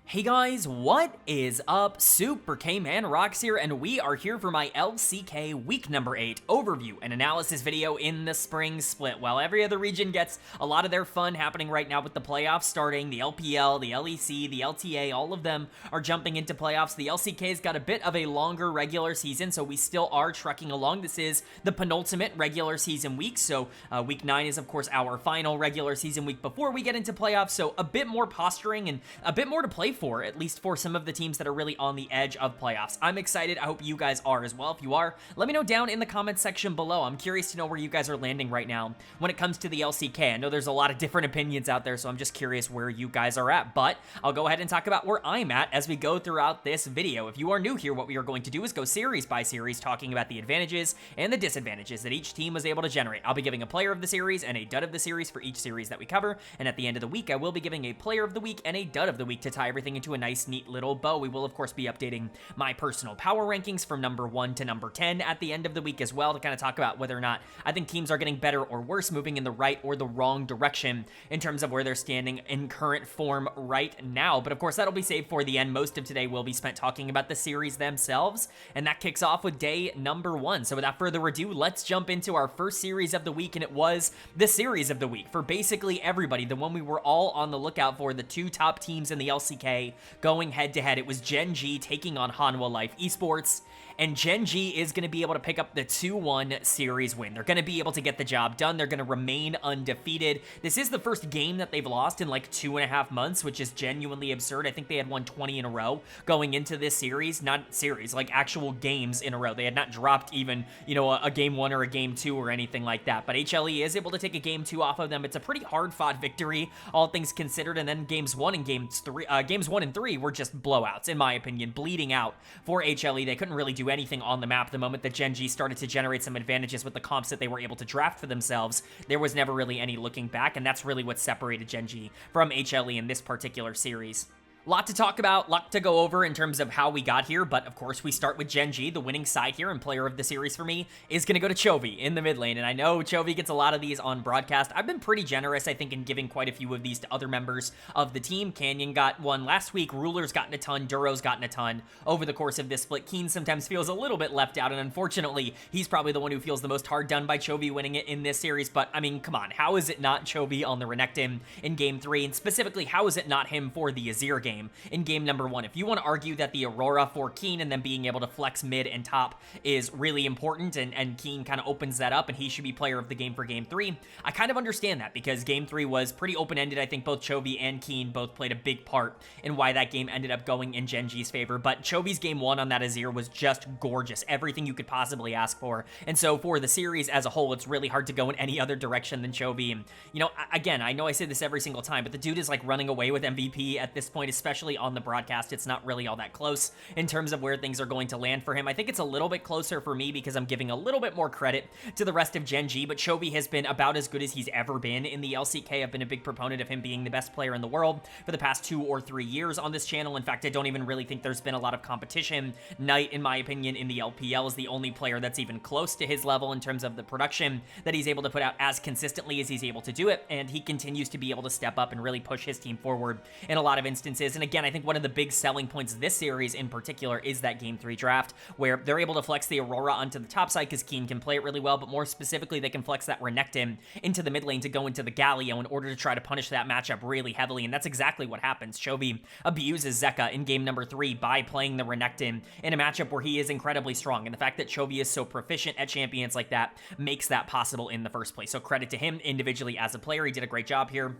Hey guys, what is up? Super K-Man Rocks here, and we are here for my LCK week number 8 overview and analysis video in the spring split. While every other region gets a lot of their fun happening right now with the playoffs starting, the LPL, the LEC, the LTA, all of them are jumping into playoffs. The LCK's got a bit of a longer regular season, so we still are trucking along. This is the penultimate regular season week, so week 9 is of course our final regular season week before we get into playoffs, so a bit more posturing and a bit more to play for, at least for some of the teams that are really on the edge of playoffs. I'm excited. I hope you guys are as well. If you are, let me know down in the comments section below. I'm curious to know where you guys are landing right now when it comes to the LCK. I know there's a lot of different opinions out there, so I'm just curious where you guys are at, but I'll go ahead and talk about where I'm at as we go throughout this video. If you are new here, what we are going to do is go series by series, talking about the advantages and the disadvantages that each team was able to generate. I'll be giving a player of the series and a dud of the series for each series that we cover, and at the end of the week, I will be giving a player of the week and a dud of the week to tie everything into a nice, neat little bow. We will, of course, be updating my personal power rankings from number 1 to number 10 at the end of the week as well, to kind of talk about whether or not I think teams are getting better or worse, moving in the right or the wrong direction in terms of where they're standing in current form right now. But of course, that'll be saved for the end. Most of today will be spent talking about the series themselves, and that kicks off with day number 1. So without further ado, let's jump into our first series of the week, and it was the series of the week for basically everybody, the one we were all on the lookout for, the two top teams in the LCK going head-to-head. It was Gen.G taking on Hanwha Life Esports, and Gen.G is going to be able to pick up the 2-1 series win. They're going to be able to get the job done. They're going to remain undefeated. This is the first game that they've lost in like 2.5 months, which is genuinely absurd. I think they had won 20 in a row going into this series. Not series, like actual games in a row. They had not dropped even, you know, a game 1 or a game 2 or anything like that. But HLE is able to take a game 2 off of them. It's a pretty hard-fought victory, all things considered. And then games 1 and games 1 and 3 were just blowouts, in my opinion, bleeding out for HLE. They couldn't really do anything on the map the moment that Gen.G started to generate some advantages with the comps that they were able to draft for themselves. There was never really any looking back, and that's really what separated Gen.G from HLE in this particular series. Lot to talk about, lot to go over in terms of how we got here, but of course we start with Gen.G. The winning side here and player of the series for me is going to go to Chovy in the mid lane, and I know Chovy gets a lot of these on broadcast. I've been pretty generous, I think, in giving quite a few of these to other members of the team. Canyon got one last week, Ruler's gotten a ton, Duro's gotten a ton over the course of this split. Keen sometimes feels a little bit left out, and unfortunately, he's probably the one who feels the most hard done by Chovy winning it in this series, but I mean, come on, how is it not Chovy on the Renekton in game 3, and specifically, how is it not him for the Azir game in game number 1? If you want to argue that the Aurora for Keen and then being able to flex mid and top is really important, and Keen kind of opens that up and he should be player of the game for game 3, I kind of understand that, because game 3 was pretty open-ended. I think both Chovy and Keen both played a big part in why that game ended up going in Gen.G's favor, but Chovy's game 1 on that Azir was just gorgeous, everything you could possibly ask for, and so for the series as a whole, it's really hard to go in any other direction than Chovy. And, you know, again, I know I say this every single time, but the dude is like running away with MVP at this point, especially on the broadcast. It's not really all that close in terms of where things are going to land for him. I think it's a little bit closer for me because I'm giving a little bit more credit to the rest of Gen.G, but Chovy has been about as good as he's ever been in the LCK. I've been a big proponent of him being the best player in the world for the past 2 or 3 years on this channel. In fact, I don't even really think there's been a lot of competition. Knight, in my opinion, in the LPL is the only player that's even close to his level in terms of the production that he's able to put out as consistently as he's able to do it, and he continues to be able to step up and really push his team forward in a lot of instances. And again, I think one of the big selling points of this series in particular is that game 3 draft, where they're able to flex the Aurora onto the top side because Keen can play it really well, but more specifically, they can flex that Renekton into the mid lane to go into the Galio in order to try to punish that matchup really heavily, and that's exactly what happens. Chovy abuses Zeka in game number 3 by playing the Renekton in a matchup where he is incredibly strong, and the fact that Chovy is so proficient at champions like that makes that possible in the first place. So credit to him individually as a player. He did a great job here.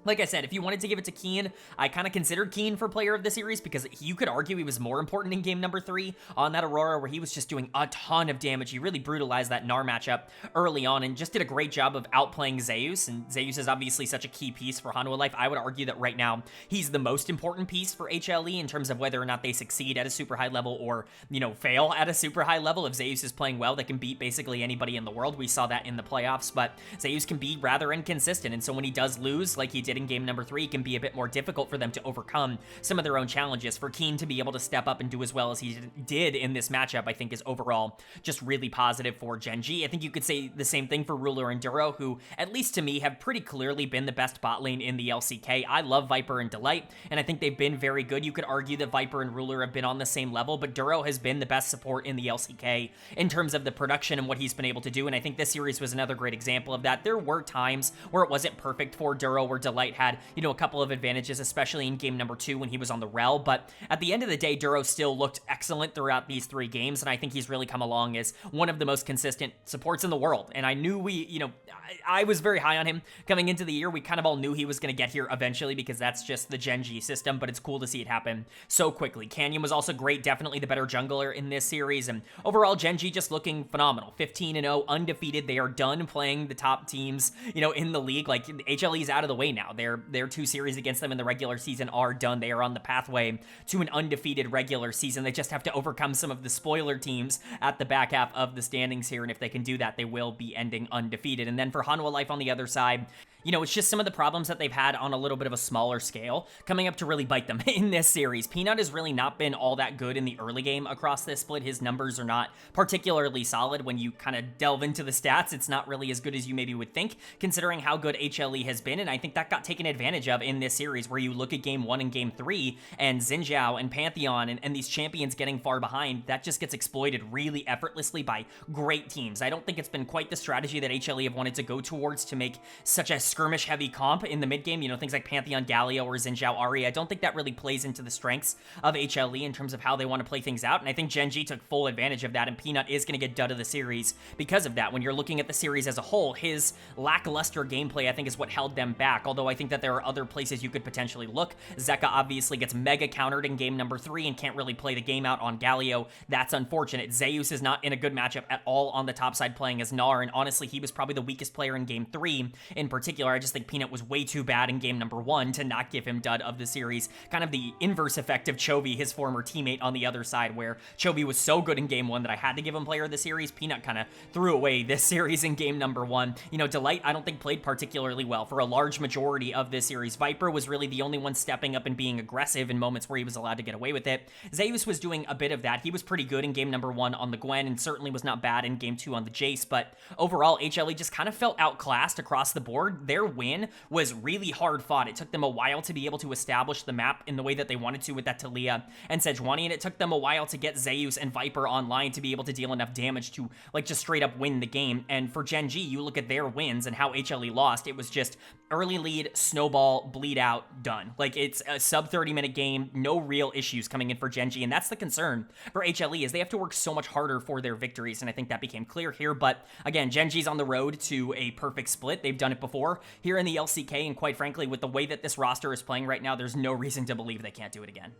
Like I said, if you wanted to give it to Keen, I kind of considered Keen for player of the series because you could argue he was more important in game number 3 on that Aurora, where he was just doing a ton of damage. He really brutalized that Gnar matchup early on and just did a great job of outplaying Zeus, and Zeus is obviously such a key piece for Hanwha Life. I would argue that right now he's the most important piece for HLE in terms of whether or not they succeed at a super high level or, you know, fail at a super high level. If Zeus is playing well, they can beat basically anybody in the world. We saw that in the playoffs, but Zeus can be rather inconsistent, and so when he does lose, like he did did in game number 3 can be a bit more difficult for them to overcome some of their own challenges. For Keen to be able to step up and do as well as he did in this matchup, I think is overall just really positive for Gen.G. I think you could say the same thing for Ruler and Duro, who, at least to me, have pretty clearly been the best bot lane in the LCK. I love Viper and Delight, and I think they've been very good. You could argue that Viper and Ruler have been on the same level, but Duro has been the best support in the LCK in terms of the production and what he's been able to do, and I think this series was another great example of that. There were times where it wasn't perfect for Duro, where Delight had, a couple of advantages, especially in game number 2 when he was on the Rel, but at the end of the day, Duro still looked excellent throughout these 3 games, and I think he's really come along as one of the most consistent supports in the world, and I knew I was very high on him coming into the year. We kind of all knew he was going to get here eventually because that's just the Gen.G system, but it's cool to see it happen so quickly. Canyon was also great, definitely the better jungler in this series, and overall Gen.G just looking phenomenal. 15-0, undefeated. They are done playing the top teams, in the league. Like, HLE is out of the way now. Their 2 series against them in the regular season are done. They are on the pathway to an undefeated regular season. They just have to overcome some of the spoiler teams at the back half of the standings here, and if they can do that, they will be ending undefeated. And then for Hanwha Life on the other side, it's just some of the problems that they've had on a little bit of a smaller scale coming up to really bite them in this series. Peanut has really not been all that good in the early game across this split. His numbers are not particularly solid. When you kind of delve into the stats, it's not really as good as you maybe would think, considering how good HLE has been, and I think that got taken advantage of in this series, where you look at game 1 and game 3, and Xin Zhao and Pantheon and these champions getting far behind, that just gets exploited really effortlessly by great teams. I don't think it's been quite the strategy that HLE have wanted to go towards to make such a skirmish heavy comp in the mid game, things like Pantheon Galio or Xin Zhao Ahri. I don't think that really plays into the strengths of HLE in terms of how they want to play things out, and I think Gen.G took full advantage of that, and Peanut is going to get dud of the series because of that. When you're looking at the series as a whole, his lackluster gameplay, I think, is what held them back, although I think that there are other places you could potentially look. Zeka obviously gets mega countered in game number 3 and can't really play the game out on Galio. That's unfortunate. Zeus is not in a good matchup at all on the top side playing as Gnar, and honestly, he was probably the weakest player in game 3 in particular. I just think Peanut was way too bad in game number 1 to not give him dud of the series. Kind of the inverse effect of Chovy, his former teammate on the other side, where Chovy was so good in game 1 that I had to give him player of the series. Peanut kind of threw away this series in game number 1. Delight, I don't think played particularly well for a large majority of this series. Viper was really the only one stepping up and being aggressive in moments where he was allowed to get away with it. Zeus was doing a bit of that. He was pretty good in game number 1 on the Gwen, and certainly was not bad in game 2 on the Jace, but overall, HLE just kind of felt outclassed across the board. Their win was really hard fought. It took them a while to be able to establish the map in the way that they wanted to with that Talia and Sejuani, and it took them a while to get Zeus and Viper online to be able to deal enough damage to, just straight up win the game. And for Gen.G, you look at their wins and how HLE lost, it was just early lead, snowball, bleed out, done. It's a sub 30-minute game, no real issues coming in for Gen.G, and that's the concern for HLE, is they have to work so much harder for their victories, and I think that became clear here. But again, Gen.G's on the road to a perfect split. They've done it before here in the LCK, and quite frankly, with the way that this roster is playing right now, there's no reason to believe they can't do it again.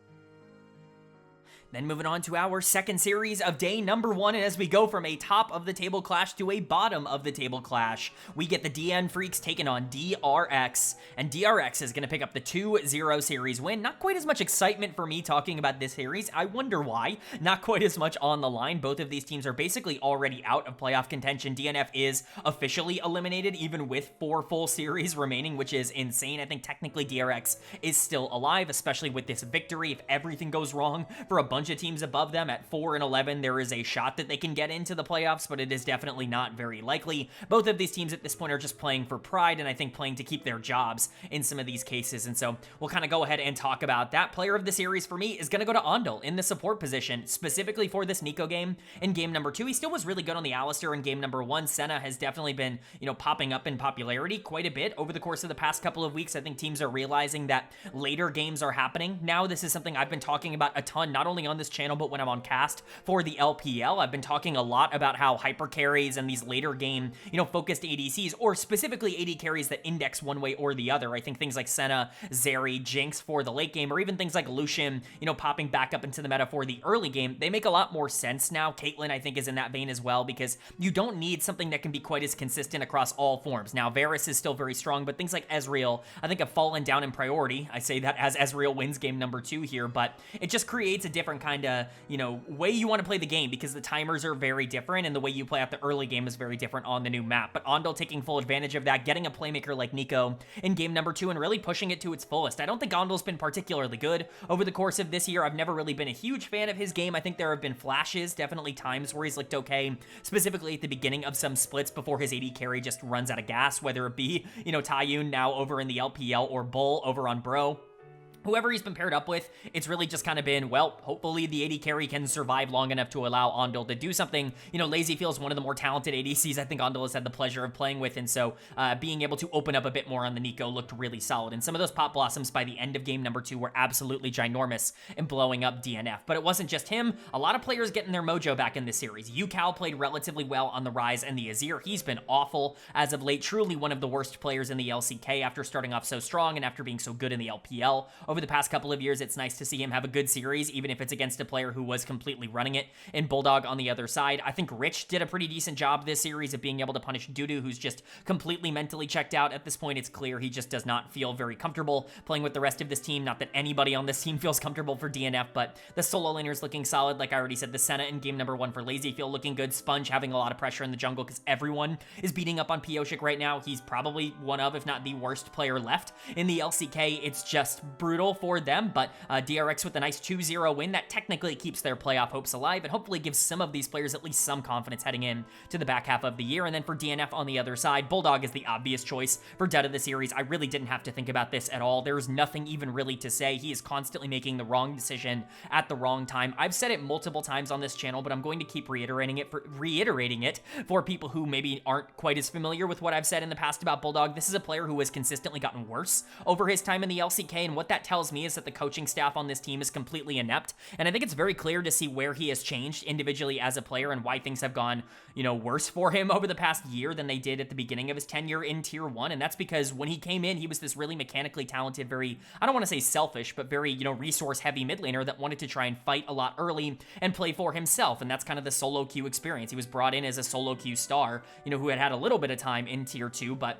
Then moving on to our second series of day number 1, and as we go from a top of the table clash to a bottom of the table clash, we get the DN Freecs taking on DRX, and DRX is going to pick up the 2-0 series win. Not quite as much excitement for me talking about this series. I wonder why. Not quite as much on the line. Both of these teams are basically already out of playoff contention. DNF is officially eliminated, even with 4 full series remaining, which is insane. I think technically DRX is still alive, especially with this victory. If everything goes wrong for a bunch of teams above them at 4-11, there is a shot that they can get into the playoffs, but it is definitely not very likely. Both of these teams at this point are just playing for pride, and I think playing to keep their jobs in some of these cases, and so we'll kind of go ahead and talk about that. Player of the series for me is going to go to Ondel in the support position, specifically for this Nico game in game number 2. He still was really good on the Alistar in game number 1. Senna has definitely been, popping up in popularity quite a bit over the course of the past couple of weeks. I think teams are realizing that later games are happening now. This is something I've been talking about a ton, not only on this channel, but when I'm on cast for the LPL, I've been talking a lot about how hyper carries and these later game, focused ADCs, or specifically AD carries that index one way or the other. I think things like Senna, Zeri, Jinx for the late game, or even things like Lucian, popping back up into the meta for the early game, they make a lot more sense now. Caitlyn, I think, is in that vein as well, because you don't need something that can be quite as consistent across all forms. Now, Varus is still very strong, but things like Ezreal, I think, have fallen down in priority. I say that as Ezreal wins game number 2 here, but it just creates a different different kind of, you know, way you want to play the game, because the timers are very different and the way you play out the early game is very different on the new map. But Ondel taking full advantage of that, getting a playmaker like Nico in game number 2 and really pushing it to its fullest. I don't think Ondel's been particularly good over the course of this year. I've never really been a huge fan of his game. I think there have been flashes, definitely times where he's looked okay, specifically at the beginning of some splits before his AD carry just runs out of gas, whether it be, you know, Taiyun now over in the LPL or Bull over on Bro. Whoever he's been paired up with, it's really just kind of been, well, hopefully the AD carry can survive long enough to allow Ondel to do something. You know, Lazy feels one of the more talented ADCs I think Ondel has had the pleasure of playing with, and so being able to open up a bit more on the Nico looked really solid. And some of those pop blossoms by the end of game number 2 were absolutely ginormous in blowing up DNF. But it wasn't just him. A lot of players getting their mojo back in this series. Yucal played relatively well on the Rise and the Azir. He's been awful as of late, truly one of the worst players in the LCK after starting off so strong and after being so good in the LPL. Over the past couple of years, it's nice to see him have a good series, even if it's against a player who was completely running it in Bulldog on the other side. I think Rich did a pretty decent job this series of being able to punish Dudu, who's just completely mentally checked out. At this point, it's clear he just does not feel very comfortable playing with the rest of this team. Not that anybody on this team feels comfortable for DNF, but the solo laner's looking solid. Like I already said, the Senna in game number 1 for Lazy feel looking good. Sponge having a lot of pressure in the jungle because everyone is beating up on Pioshik right now. He's probably one of, if not the worst player left in the LCK. It's just brutal for them, but DRX with a nice 2-0 win that technically keeps their playoff hopes alive and hopefully gives some of these players at least some confidence heading in to the back half of the year. And then for DNF on the other side, Bulldog is the obvious choice for Dud of the series. I really didn't have to think about this at all. There's nothing even really to say. He is constantly making the wrong decision at the wrong time. I've said it multiple times on this channel, but I'm going to keep reiterating it for people who maybe aren't quite as familiar with what I've said in the past about Bulldog. This is a player who has consistently gotten worse over his time in the LCK, and what that tells me is that the coaching staff on this team is completely inept, and I think it's very clear to see where he has changed individually as a player and why things have gone, you know, worse for him over the past year than they did at the beginning of his tenure in Tier 1, and that's because when he came in, he was this really mechanically talented, very, I don't want to say selfish, but very, you know, resource-heavy mid laner that wanted to try and fight a lot early and play for himself, and that's kind of the solo queue experience. He was brought in as a solo queue star, you know, who had had a little bit of time in Tier 2, but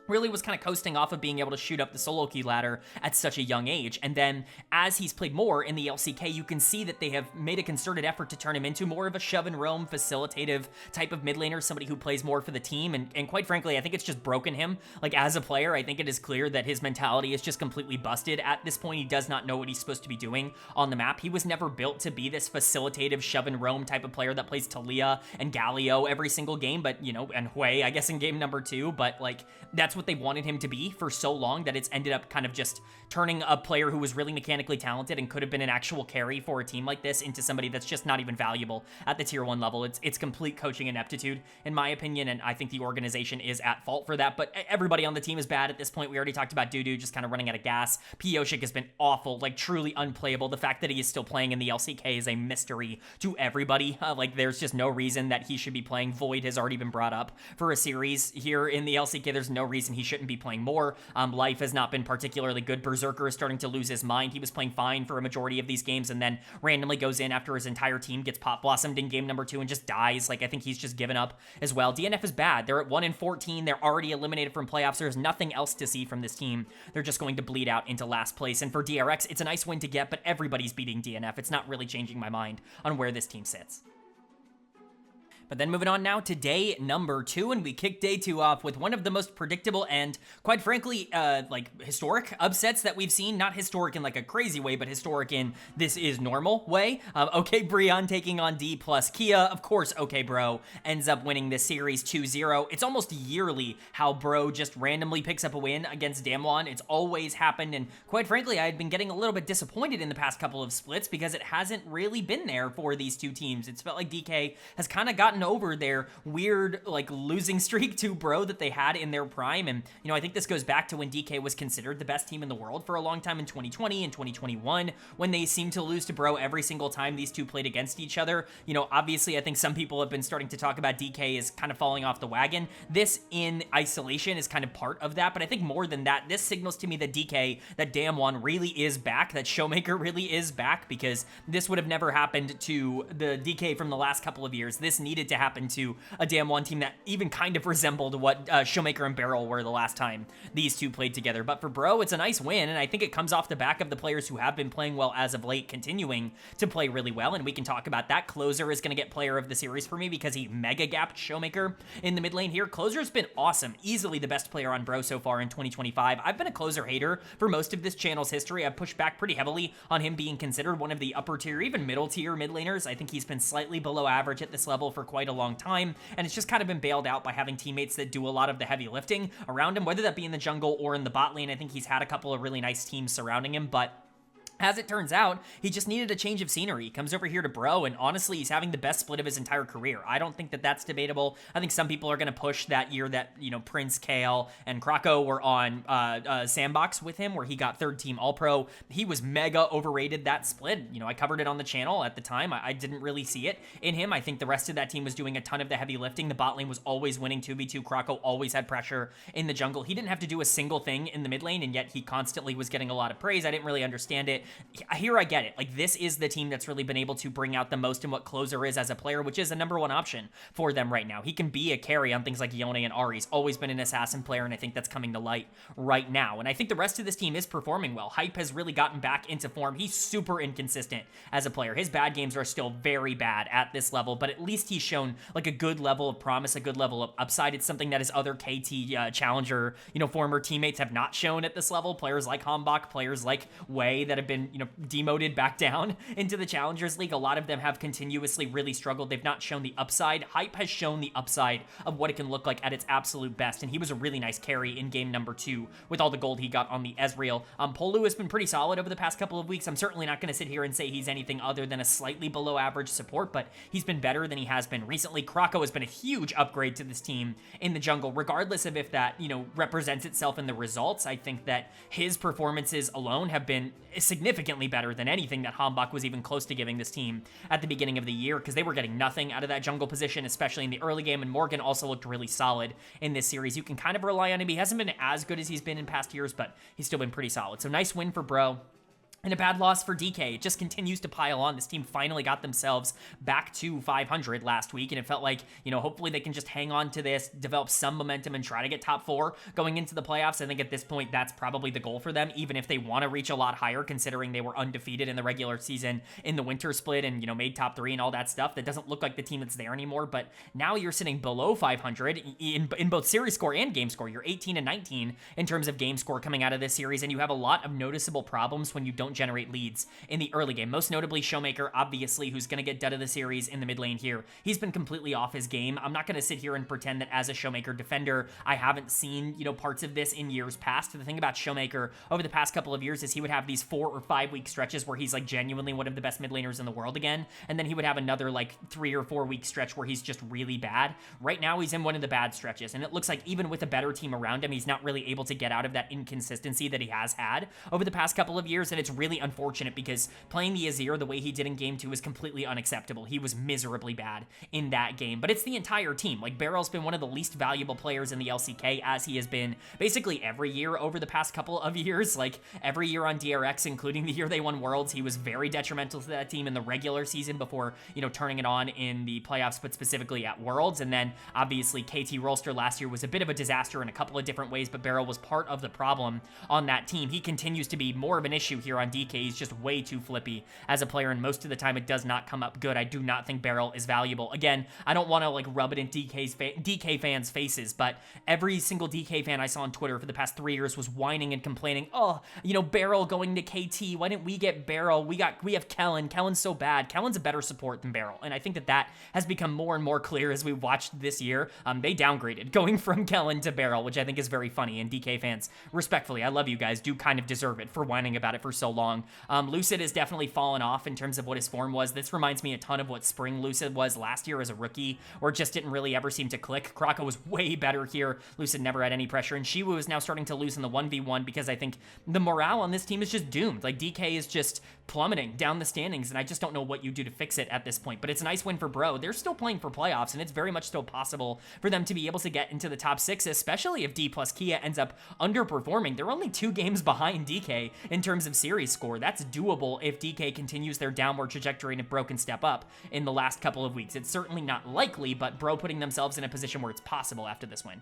really was kind of coasting off of being able to shoot up the solo queue ladder at such a young age. And then as he's played more in the LCK, you can see that they have made a concerted effort to turn him into more of a shove and roam, facilitative type of mid laner, somebody who plays more for the team. And quite frankly, I think it's just broken him. Like as a player, I think it is clear that his mentality is just completely busted. At this point, he does not know what he's supposed to be doing on the map. He was never built to be this facilitative shove and roam type of player that plays Talia and Galio every single game, but you know, and Hui, I guess in game number 2, but like that's what they wanted him to be for so long that it's ended up kind of just turning a player who was really mechanically talented and could have been an actual carry for a team like this into somebody that's just not even valuable at the Tier 1 level. It's complete coaching ineptitude, in my opinion, and I think the organization is at fault for that, but everybody on the team is bad at this point. We already talked about Dudu just kind of running out of gas. Pioshik has been awful, like truly unplayable. The fact that he is still playing in the LCK is a mystery to everybody. Like there's just no reason that he should be playing. Void has already been brought up for a series here in the LCK. There's no reason he shouldn't be playing more. Life has not been particularly good. Berserker is starting to lose his mind. He was playing fine for a majority of these games and then randomly goes in after his entire team gets pop blossomed in game number 2 and just dies. Like I think he's just given up as well. DNF is bad. They're at 1-14. They're already eliminated from playoffs. There's nothing else to see from this team. They're just going to bleed out into last place. And for DRX, it's a nice win to get, but everybody's beating DNF. It's not really changing my mind on where this team sits. But then moving on now to day number 2, and we kick day 2 off with one of the most predictable and, quite frankly, like historic upsets that we've seen. Not historic in like a crazy way, but historic in this is normal way. OK BRION taking on Dplus KIA. Of course, OK Bro ends up winning this series 2-0. It's almost yearly how Bro just randomly picks up a win against Damwon. It's always happened, and quite frankly, I had been getting a little bit disappointed in the past couple of splits because it hasn't really been there for these two teams. It's felt like DK has kind of gotten over their weird like losing streak to Bro that they had in their prime. And you know, I think this goes back to when DK was considered the best team in the world for a long time in 2020 and 2021 when they seemed to lose to Bro every single time these two played against each other. You know, obviously I think some people have been starting to talk about DK as kind of falling off the wagon. This in isolation is kind of part of that, but I think more than that, this signals to me that that Damwon really is back, that Showmaker really is back, because this would have never happened to the DK from the last couple of years. This needed to happen to a Damwon team that even kind of resembled what Showmaker and Beryl were the last time these two played together. But for Bro, it's a nice win, and I think it comes off the back of the players who have been playing well as of late continuing to play really well, and we can talk about that. Closer is going to get player of the series for me because he mega gapped Showmaker in the mid lane here. Closer's been awesome, easily the best player on Bro so far in 2025. I've been a Closer hater for most of this channel's history. I've pushed back pretty heavily on him being considered one of the upper tier, even middle tier mid laners. I think he's been slightly below average at this level for quite a long time, and it's just kind of been bailed out by having teammates that do a lot of the heavy lifting around him, whether that be in the jungle or in the bot lane. I think he's had a couple of really nice teams surrounding him, but as it turns out, he just needed a change of scenery. He comes over here to Bro, and honestly, he's having the best split of his entire career. I don't think that that's debatable. I think some people are going to push that year that, you know, Prince, Kale, and Krako were on Sandbox with him, where he got third team All-Pro. He was mega overrated that split. You know, I covered it on the channel at the time. I didn't really see it in him. I think the rest of that team was doing a ton of the heavy lifting. The bot lane was always winning 2v2. Krako always had pressure in the jungle. He didn't have to do a single thing in the mid lane, and yet he constantly was getting a lot of praise. I didn't really understand it. Here I get it. Like, this is the team that's really been able to bring out the most in what Closer is as a player, which is a #1 option for them right now. He can be a carry on things like Yone and Ahri. He's always been an assassin player, and I think that's coming to light right now. And I think the rest of this team is performing well. Hype has really gotten back into form. He's super inconsistent as a player. His bad games are still very bad at this level, but at least he's shown like a good level of promise, a good level of upside. It's something that his other KT challenger, you know, former teammates have not shown at this level. Players like Hanwha, players like Wei that have been, you know, demoted back down into the Challengers League. A lot of them have continuously really struggled. They've not shown the upside. Hype has shown the upside of what it can look like at its absolute best, and he was a really nice carry in game number 2 with all the gold he got on the Ezreal. Polu has been pretty solid over the past couple of weeks. I'm certainly not going to sit here and say he's anything other than a slightly below average support, but he's been better than he has been recently. Krako has been a huge upgrade to this team in the jungle, regardless of if that, you know, represents itself in the results. I think that his performances alone have been significantly better than anything that Hanwha was even close to giving this team at the beginning of the year, because they were getting nothing out of that jungle position, especially in the early game, and Morgan also looked really solid in this series. You can kind of rely on him. He hasn't been as good as he's been in past years, but he's still been pretty solid. So nice win for Bro. And a bad loss for DK. It just continues to pile on. This team finally got themselves back to 500 last week, and it felt like, you know, hopefully they can just hang on to this, develop some momentum, and try to get top 4 going into the playoffs. I think at this point, that's probably the goal for them, even if they want to reach a lot higher, considering they were undefeated in the regular season in the winter split and, you know, made top 3 and all that stuff. That doesn't look like the team that's there anymore, but now you're sitting below 500 in both series score and game score. You're 18 and 19 in terms of game score coming out of this series, and you have a lot of noticeable problems when you don't generate leads in the early game. Most notably Showmaker, obviously, who's going to get dud of the series in the mid lane here. He's been completely off his game. I'm not going to sit here and pretend that as a Showmaker defender, I haven't seen, you know, parts of this in years past. The thing about Showmaker over the past couple of years is he would have these 4 or 5 week stretches where he's like genuinely one of the best mid laners in the world again, and then he would have another like 3 or 4 week stretch where he's just really bad. Right now, he's in one of the bad stretches, and it looks like even with a better team around him, he's not really able to get out of that inconsistency that he has had over the past couple of years, and it's really unfortunate because playing the Azir the way he did in game 2 is completely unacceptable. He was miserably bad in that game, but it's the entire team. Like, Beryl's been one of the least valuable players in the LCK, as he has been basically every year over the past couple of years. Like, every year on DRX, including the year they won Worlds, he was very detrimental to that team in the regular season before, you know, turning it on in the playoffs, but specifically at Worlds. And then, obviously, KT Rolster last year was a bit of a disaster in a couple of different ways, but Beryl was part of the problem on that team. He continues to be more of an issue here on DK. He's just way too flippy as a player, and most of the time it does not come up good. I do not think Beryl is valuable. Again, I don't want to like rub it in DK fans' faces, but every single DK fan I saw on Twitter for the past 3 years was whining and complaining, oh, you know, Beryl going to KT, why didn't we get Beryl? We have Kellen. Kellen's so bad. Kellen's a better support than Beryl, and I think that has become more and more clear as we watched this year. They downgraded going from Kellen to Beryl, which I think is very funny, and DK fans, respectfully, I love you guys, do kind of deserve it for whining about it for so long. Lucid has definitely fallen off in terms of what his form was. This reminds me a ton of what Spring Lucid was last year as a rookie, or just didn't really ever seem to click. Krako was way better here. Lucid never had any pressure, and Shiwu is now starting to lose in the 1v1 because I think the morale on this team is just doomed. Like, DK is just plummeting down the standings, and I just don't know what you do to fix it at this point. But it's a nice win for Bro. They're still playing for playoffs, and it's very much still possible for them to be able to get into the top 6, especially if Dplus KIA ends up underperforming. They're only 2 games behind DK in terms of series series score. That's doable if DK continues their downward trajectory and a broken step up in the last couple of weeks. It's certainly not likely, but Bro putting themselves in a position where it's possible after this win.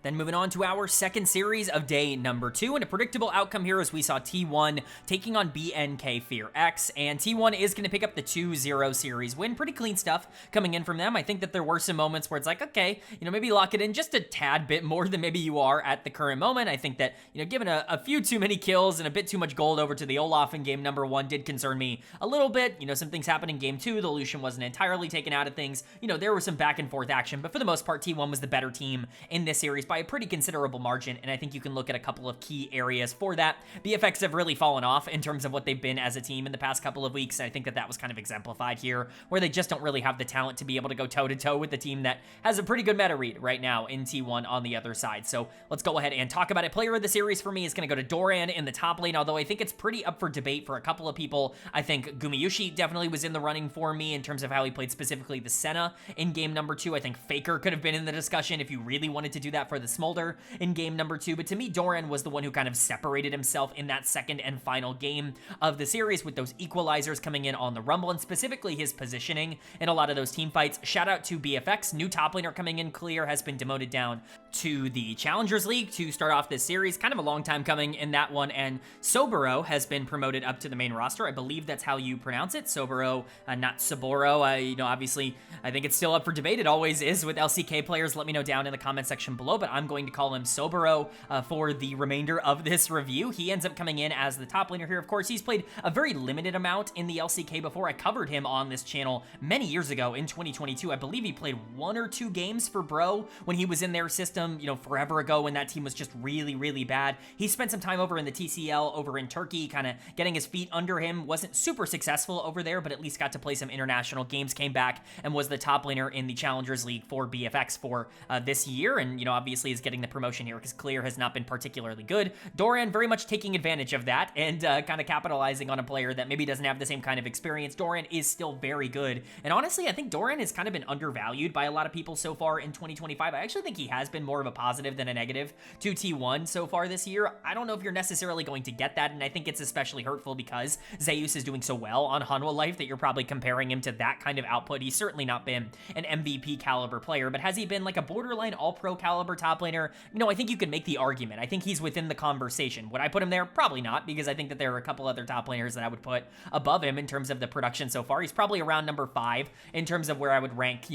Then moving on to our second series of day number 2, and a predictable outcome here as we saw T1 taking on BNK FearX, and T1 is going to pick up the 2-0 series win. Pretty clean stuff coming in from them. I think that there were some moments where it's like, okay, maybe lock it in just a tad bit more than maybe you are at the current moment. I think that, given a few too many kills and a bit too much gold over to the Olaf in game number 1 did concern me a little bit. Some things happened in game 2. The Lucian wasn't entirely taken out of things. There was some back and forth action, but for the most part, T1 was the better team in this series by a pretty considerable margin, and I think you can look at a couple of key areas for that. BFX have really fallen off in terms of what they've been as a team in the past couple of weeks, and I think that was kind of exemplified here, where they just don't really have the talent to be able to go toe-to-toe with the team that has a pretty good meta read right now in T1 on the other side. So let's go ahead and talk about it. Player of the series for me is going to go to Doran in the top lane, although I think it's pretty up for debate for a couple of people. I think Gumayushi definitely was in the running for me in terms of how he played specifically the Senna in game number 2. I think Faker could have been in the discussion if you really wanted to do that for the Smolder in game number 2, but to me, Doran was the one who kind of separated himself in that second and final game of the series with those equalizers coming in on the Rumble, and specifically his positioning in a lot of those team fights. Shout out to BFX, new top laner coming in, Clear, has been demoted down to the Challengers League to start off this series. Kind of a long time coming in that one, and Soboro has been promoted up to the main roster. I believe that's how you pronounce it, Soboro, not Saboro. Obviously, I think it's still up for debate. It always is with LCK players. Let me know down in the comment section below, but I'm going to call him Soboro for the remainder of this review. He ends up coming in as the top laner here. Of course, he's played a very limited amount in the LCK before. I covered him on this channel many years ago in 2022. I believe he played 1 or 2 games for Bro when he was in their system, forever ago when that team was just really, really bad. He spent some time over in the TCL over in Turkey, kind of getting his feet under him. Wasn't super successful over there, but at least got to play some international games, came back and was the top laner in the Challengers League for BFX for this year, and, obviously is getting the promotion here because Clear has not been particularly good. Doran very much taking advantage of that and kind of capitalizing on a player that maybe doesn't have the same kind of experience. Doran is still very good, and honestly, I think Doran has kind of been undervalued by a lot of people so far in 2025. I actually think he has been more of a positive than a negative to T1 so far this year. I don't know if you're necessarily going to get that, and I think it's especially hurtful because Zeus is doing so well on Hanwha Life that you're probably comparing him to that kind of output. He's certainly not been an MVP caliber player, but has he been like a borderline all-pro caliber top laner? I think you could make the argument. I think he's within the conversation. Would I put him there? Probably not, because I think that there are a couple other top laners that I would put above him in terms of the production so far. He's probably around number 5 in terms of where I would rank,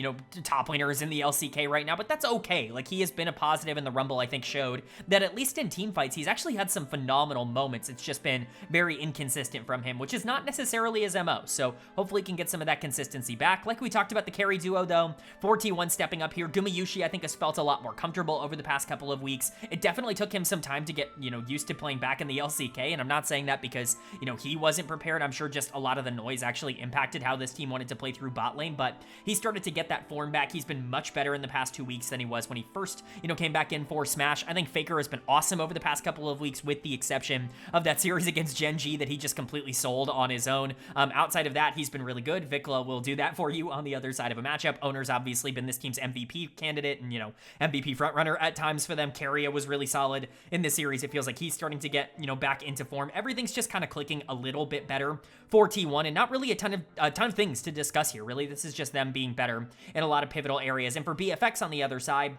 top laners in the LCK right now, but that's okay. Like, he has been a positive, and the Rumble, I think, showed that at least in team fights, he's actually had some phenomenal moments. It's just been very inconsistent from him, which is not necessarily his MO, so hopefully he can get some of that consistency back. Like we talked about the carry duo, though, 4T1 stepping up here. Gumayushi, I think, has felt a lot more comfortable over the past couple of weeks. It definitely took him some time to get, used to playing back in the LCK, and I'm not saying that because, he wasn't prepared. I'm sure just a lot of the noise actually impacted how this team wanted to play through bot lane, but he started to get that form back. He's been much better in the past 2 weeks than he was when he first, came back in for Smash. I think Faker has been awesome over the past couple of weeks, with the exception of that series against Gen.G that he just completely sold on his own. Outside of that, he's been really good. Vikla will do that for you on the other side of a matchup. Owner's obviously been this team's MVP candidate and, MVP frontrunner at times for them. Keria was really solid in this series. It feels like he's starting to get, back into form. Everything's just kind of clicking a little bit better for T1, and not really a ton of things to discuss here. Really, this is just them being better in a lot of pivotal areas. And for BFX on the other side,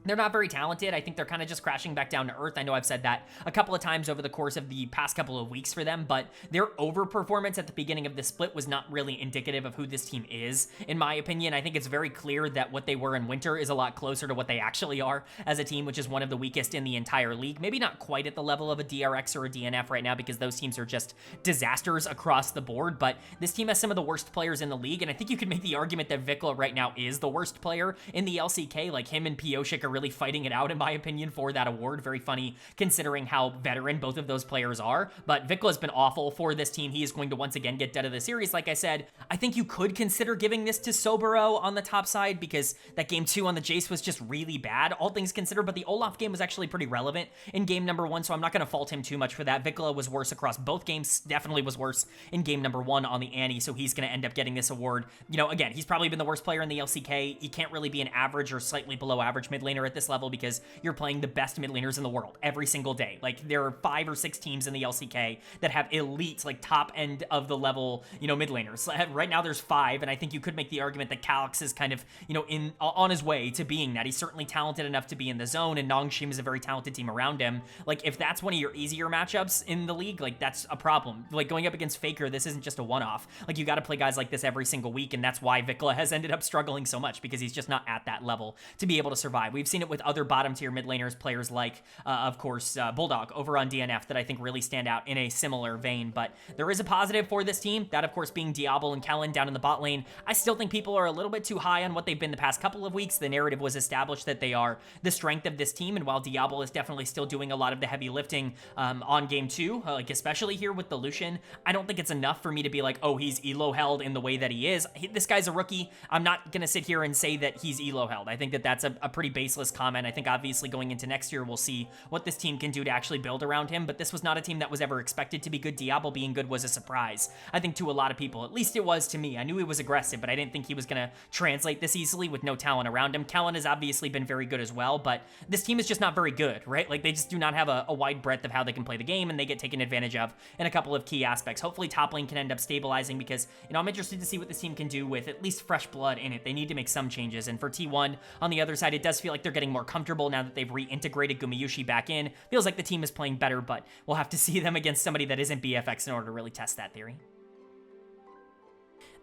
they're not very talented. I think they're kind of just crashing back down to earth. I know I've said that a couple of times over the course of the past couple of weeks for them, but their overperformance at the beginning of the split was not really indicative of who this team is, in my opinion. I think it's very clear that what they were in winter is a lot closer to what they actually are as a team, which is one of the weakest in the entire league. Maybe not quite at the level of a DRX or a DNF right now, because those teams are just disasters across the board, but this team has some of the worst players in the league, and I think you could make the argument that Vikla right now is the worst player in the LCK. Like, him and Pioshik are really fighting it out, in my opinion, for that award. Very funny considering how veteran both of those players are, but Vikla's been awful for this team. He is going to once again get dead of the series. Like I said, I think you could consider giving this to Soboro on the top side, because that game 2 on the Jace was just really bad, all things considered, but the Olaf game was actually pretty relevant in game number 1, so I'm not going to fault him too much for that. Vikla was worse across both games, definitely was worse in game number 1 on the Annie, so he's going to end up getting this award. Again, he's probably been the worst player in the LCK. He can't really be an average or slightly below average mid laner player at this level because you're playing the best mid laners in the world every single day. Like, there are 5 or 6 teams in the LCK that have elite, like, top end of the level, you know, mid laners. Right now there's 5, and I think you could make the argument that KALX is kind of, you know, on his way to being that. He's certainly talented enough to be in the zone, and Nongshim is a very talented team around him. Like, if that's one of your easier matchups in the league, like, that's a problem. Like, going up against Faker, this isn't just a one-off. Like, you got to play guys like this every single week, and that's why Vikla has ended up struggling so much, because he's just not at that level to be able to survive. We've seen it with other bottom-tier mid laners, players like, of course, Bulldog over on DNF, that I think really stand out in a similar vein. But there is a positive for this team, that, of course, being Diablo and Kellen down in the bot lane. I still think people are a little bit too high on what they've been the past couple of weeks. The narrative was established that they are the strength of this team, and while Diablo is definitely still doing a lot of the heavy lifting on game 2, like especially here with the Lucian, I don't think it's enough for me to be like, oh, he's elo held in the way that he is. This guy's a rookie. I'm not gonna sit here and say that he's elo held. I think that that's a pretty baseless comment. I think obviously going into next year, we'll see what this team can do to actually build around him, but this was not a team that was ever expected to be good. Diablo being good was a surprise, I think, to a lot of people. At least it was to me. I knew he was aggressive, but I didn't think he was gonna translate this easily with no talent around him. Kellen has obviously been very good as well, but this team is just not very good, right? Like, they just do not have a wide breadth of how they can play the game, and they get taken advantage of in a couple of key aspects. Hopefully top lane can end up stabilizing, because, you know, I'm interested to see what this team can do with at least fresh blood in it. They need to make some changes, and for T1 on the other side, it does feel like they're getting more comfortable now that they've reintegrated Gumayusi back in. Feels like the team is playing better, but we'll have to see them against somebody that isn't BFX in order to really test that theory.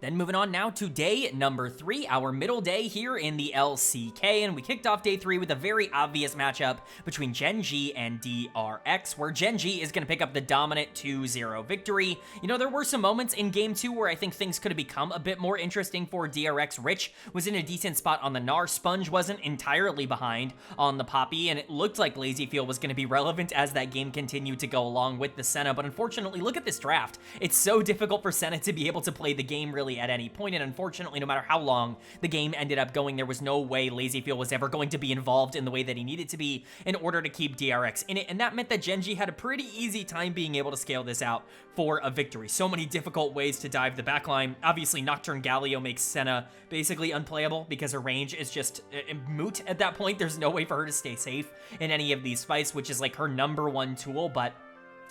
Then moving on now to day number 3, our middle day here in the LCK, and we kicked off day 3 with a very obvious matchup between Gen.G and DRX, where Gen.G is going to pick up the dominant 2-0 victory. You know, there were some moments in game 2 where I think things could have become a bit more interesting for DRX. Rich was in a decent spot on the Gnar. Sponge wasn't entirely behind on the Poppy, and it looked like Lazyfield was going to be relevant as that game continued to go along with the Senna, but unfortunately, look at this draft. It's so difficult for Senna to be able to play the game really at any point, and unfortunately, no matter how long the game ended up going, there was no way Lazyfield was ever going to be involved in the way that he needed to be in order to keep DRX in it, and that meant that Gen.G had a pretty easy time being able to scale this out for a victory. So many difficult ways to dive the backline. Obviously, Nocturne Galio makes Senna basically unplayable because her range is just moot at that point. There's no way for her to stay safe in any of these fights, which is like her #1 tool, but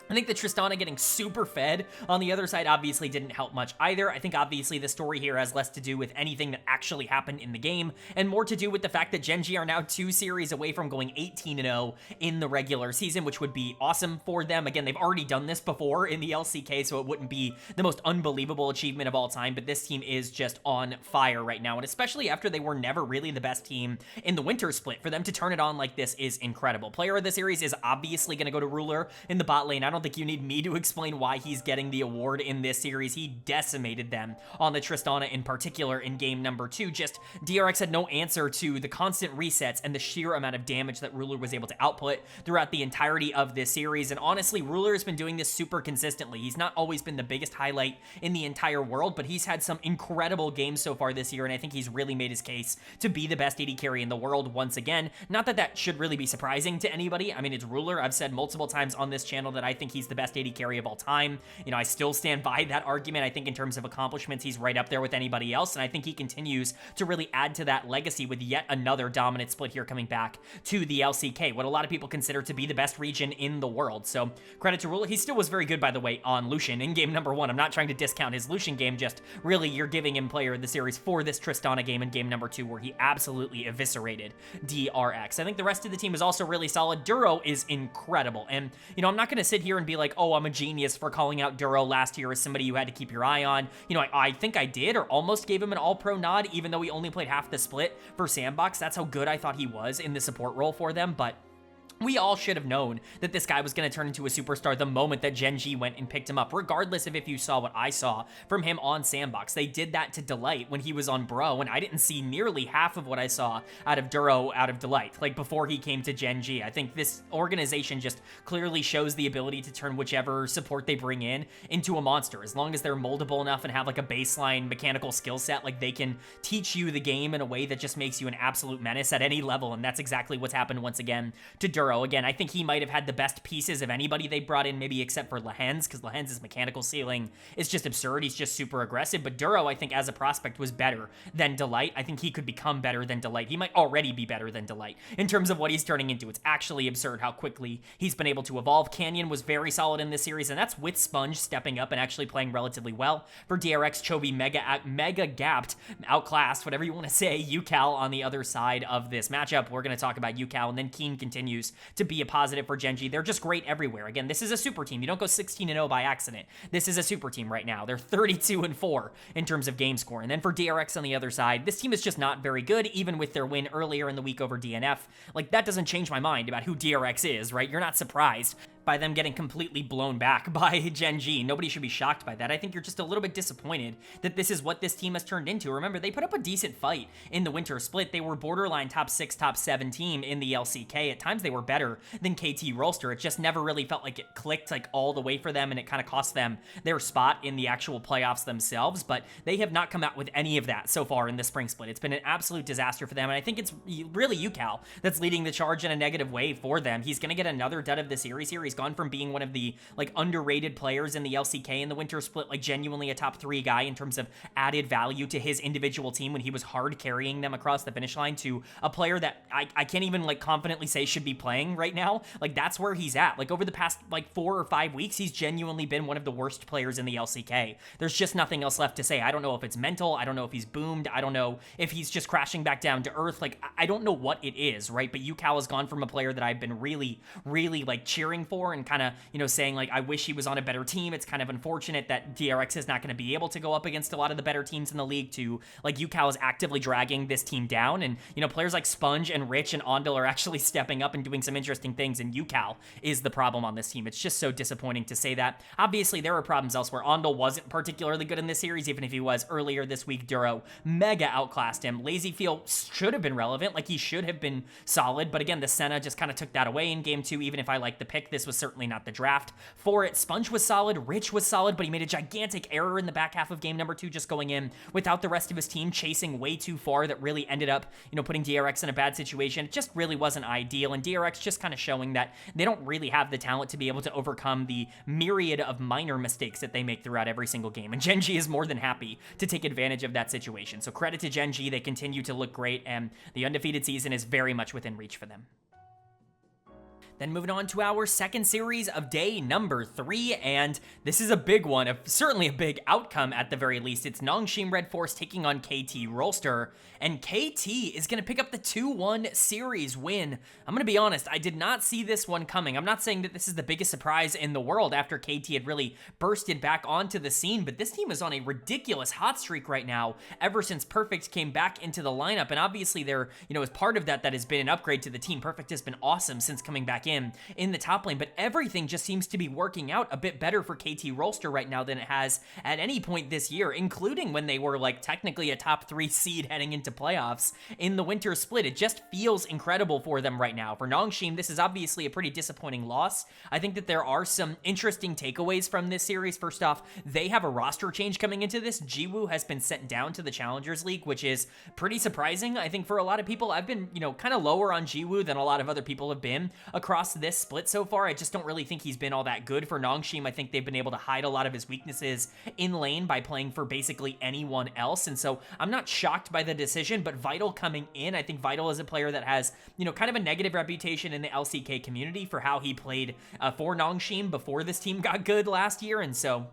I think the Tristana getting super fed on the other side obviously didn't help much either. I think obviously the story here has less to do with anything that actually happened in the game, and more to do with the fact that Gen.G are now 2 series away from going 18-0 in the regular season, which would be awesome for them. Again, they've already done this before in the LCK, so it wouldn't be the most unbelievable achievement of all time, but this team is just on fire right now, and especially after they were never really the best team in the winter split, for them to turn it on like this is incredible. Player of the series is obviously going to go to Ruler in the bot lane. I don't think you need me to explain why he's getting the award in this series. He decimated them on the Tristana in particular in game number 2. Just DRX had no answer to the constant resets and the sheer amount of damage that Ruler was able to output throughout the entirety of this series. And honestly, Ruler has been doing this super consistently. He's not always been the biggest highlight in the entire world, but he's had some incredible games so far this year, and I think he's really made his case to be the best AD carry in the world once again. Not that that should really be surprising to anybody. I mean, it's Ruler. I've said multiple times on this channel that I think he's the best AD carry of all time. You know, I still stand by that argument. I think in terms of accomplishments, he's right up there with anybody else, and I think he continues to really add to that legacy with yet another dominant split here coming back to the LCK, what a lot of people consider to be the best region in the world. So credit to Ruler. He still was very good, by the way, on Lucian in game number 1. I'm not trying to discount his Lucian game, just really you're giving him player of the series for this Tristana game in game number 2, where he absolutely eviscerated DRX. I think the rest of the team is also really solid. Duro is incredible, and you know, I'm not going to sit here and be like, oh, I'm a genius for calling out Duro last year as somebody you had to keep your eye on. You know, I think I did, or almost gave him an all-pro nod, even though he only played half the split for Sandbox. That's how good I thought he was in the support role for them, but we all should have known that this guy was going to turn into a superstar the moment that Gen.G went and picked him up, regardless of if you saw what I saw from him on Sandbox. They did that to Delight when he was on Bro, and I didn't see nearly half of what I saw out of Duro out of Delight, like before he came to Gen.G. I think this organization just clearly shows the ability to turn whichever support they bring in into a monster. As long as they're moldable enough and have like a baseline mechanical skill set, like they can teach you the game in a way that just makes you an absolute menace at any level, and that's exactly what's happened once again to Duro. Duro. Again, I think he might have had the best pieces of anybody they brought in, maybe except for Lehens, because Lehens' mechanical ceiling is just absurd. He's just super aggressive. But Duro, I think, as a prospect, was better than Delight. I think he could become better than Delight. He might already be better than Delight in terms of what he's turning into. It's actually absurd how quickly he's been able to evolve. Canyon was very solid in this series, and that's with Sponge stepping up and actually playing relatively well. For DRX, Chovy mega gapped, outclassed, whatever you want to say, UCal on the other side of this matchup. We're going to talk about UCal, and then Keen continues to be a positive for Gen.G. They're just great everywhere. Again, this is a super team. You don't go 16-0 by accident. This is a super team right now. They're 32-4 in terms of game score. And then for DRX on the other side, this team is just not very good, even with their win earlier in the week over DNF. Like, that doesn't change my mind about who DRX is, right? You're not surprised by them getting completely blown back by Gen.G. Nobody should be shocked by that. I think you're just a little bit disappointed that this is what this team has turned into. Remember, they put up a decent fight in the winter split. They were borderline top 6, top 7 team in the LCK. At times, they were better than KT Rolster. It just never really felt like it clicked like all the way for them, and it kind of cost them their spot in the actual playoffs themselves. But they have not come out with any of that so far in the spring split. It's been an absolute disaster for them, and I think it's really UCal that's leading the charge in a negative way for them. He's going to get another dud of the series here. He's gone from being one of the like underrated players in the LCK in the winter split, like genuinely a top 3 guy in terms of added value to his individual team when he was hard carrying them across the finish line, to a player that I can't even like confidently say should be playing right now. Like, that's where he's at. Like, over the past like 4 or 5 weeks, he's genuinely been one of the worst players in the LCK. There's just nothing else left to say. I don't know if it's mental. I don't know if he's boomed. I don't know if he's just crashing back down to earth. Like, I don't know what it is, right? But UCal has gone from a player that I've been really like cheering for and kind of, you know, saying like, I wish he was on a better team. It's kind of unfortunate that DRX is not going to be able to go up against a lot of the better teams in the league, to like UCal is actively dragging this team down. And, you know, players like Sponge and Rich and Ondel are actually stepping up and doing some interesting things, and UCal is the problem on this team. It's just so disappointing to say that. Obviously, there were problems elsewhere. Ondel wasn't particularly good in this series, even if he was earlier this week. Duro mega outclassed him. Lazy Feel should have been relevant. Like, he should have been solid. But again, the Senna just kind of took that away in game 2. Even if I like the pick, this was certainly not the draft for it. Sponge was solid. Rich was solid, but he made a gigantic error in the back half of game number 2, just going in without the rest of his team chasing way too far. That really ended up, you know, putting DRX in a bad situation. It just really wasn't ideal, and DRX just kind of showing that they don't really have the talent to be able to overcome the myriad of minor mistakes that they make throughout every single game, and Gen.G is more than happy to take advantage of that situation. So credit to Gen.G, they continue to look great, and the undefeated season is very much within reach for them. Then moving on to our second series of day number 3, and this is a big one, certainly a big outcome at the very least. It's NS RedForce taking on KT Rolster, and KT is going to pick up the 2-1 series win. I'm going to be honest, I did not see this one coming. I'm not saying that this is the biggest surprise in the world after KT had really bursted back onto the scene, but this team is on a ridiculous hot streak right now ever since Perfect came back into the lineup, and obviously there, you know, as part of that has been an upgrade to the team. Perfect has been awesome since coming back in the top lane, but everything just seems to be working out a bit better for KT Rolster right now than it has at any point this year, including when they were like technically a top 3 seed heading into playoffs in the winter split. It just feels incredible for them right now. For NS, this is obviously a pretty disappointing loss. I think that there are some interesting takeaways from this series. First off, they have a roster change coming into this. Jiwoo has been sent down to the Challengers League, which is pretty surprising. I think for a lot of people, I've been, you know, kind of lower on Jiwoo than a lot of other people have been across this split so far. I just don't really think he's been all that good for NS. I think they've been able to hide a lot of his weaknesses in lane by playing for basically anyone else, and so I'm not shocked by the decision. But Vital coming in, I think Vital is a player that has, you know, kind of a negative reputation in the LCK community for how he played for NS before this team got good last year, and so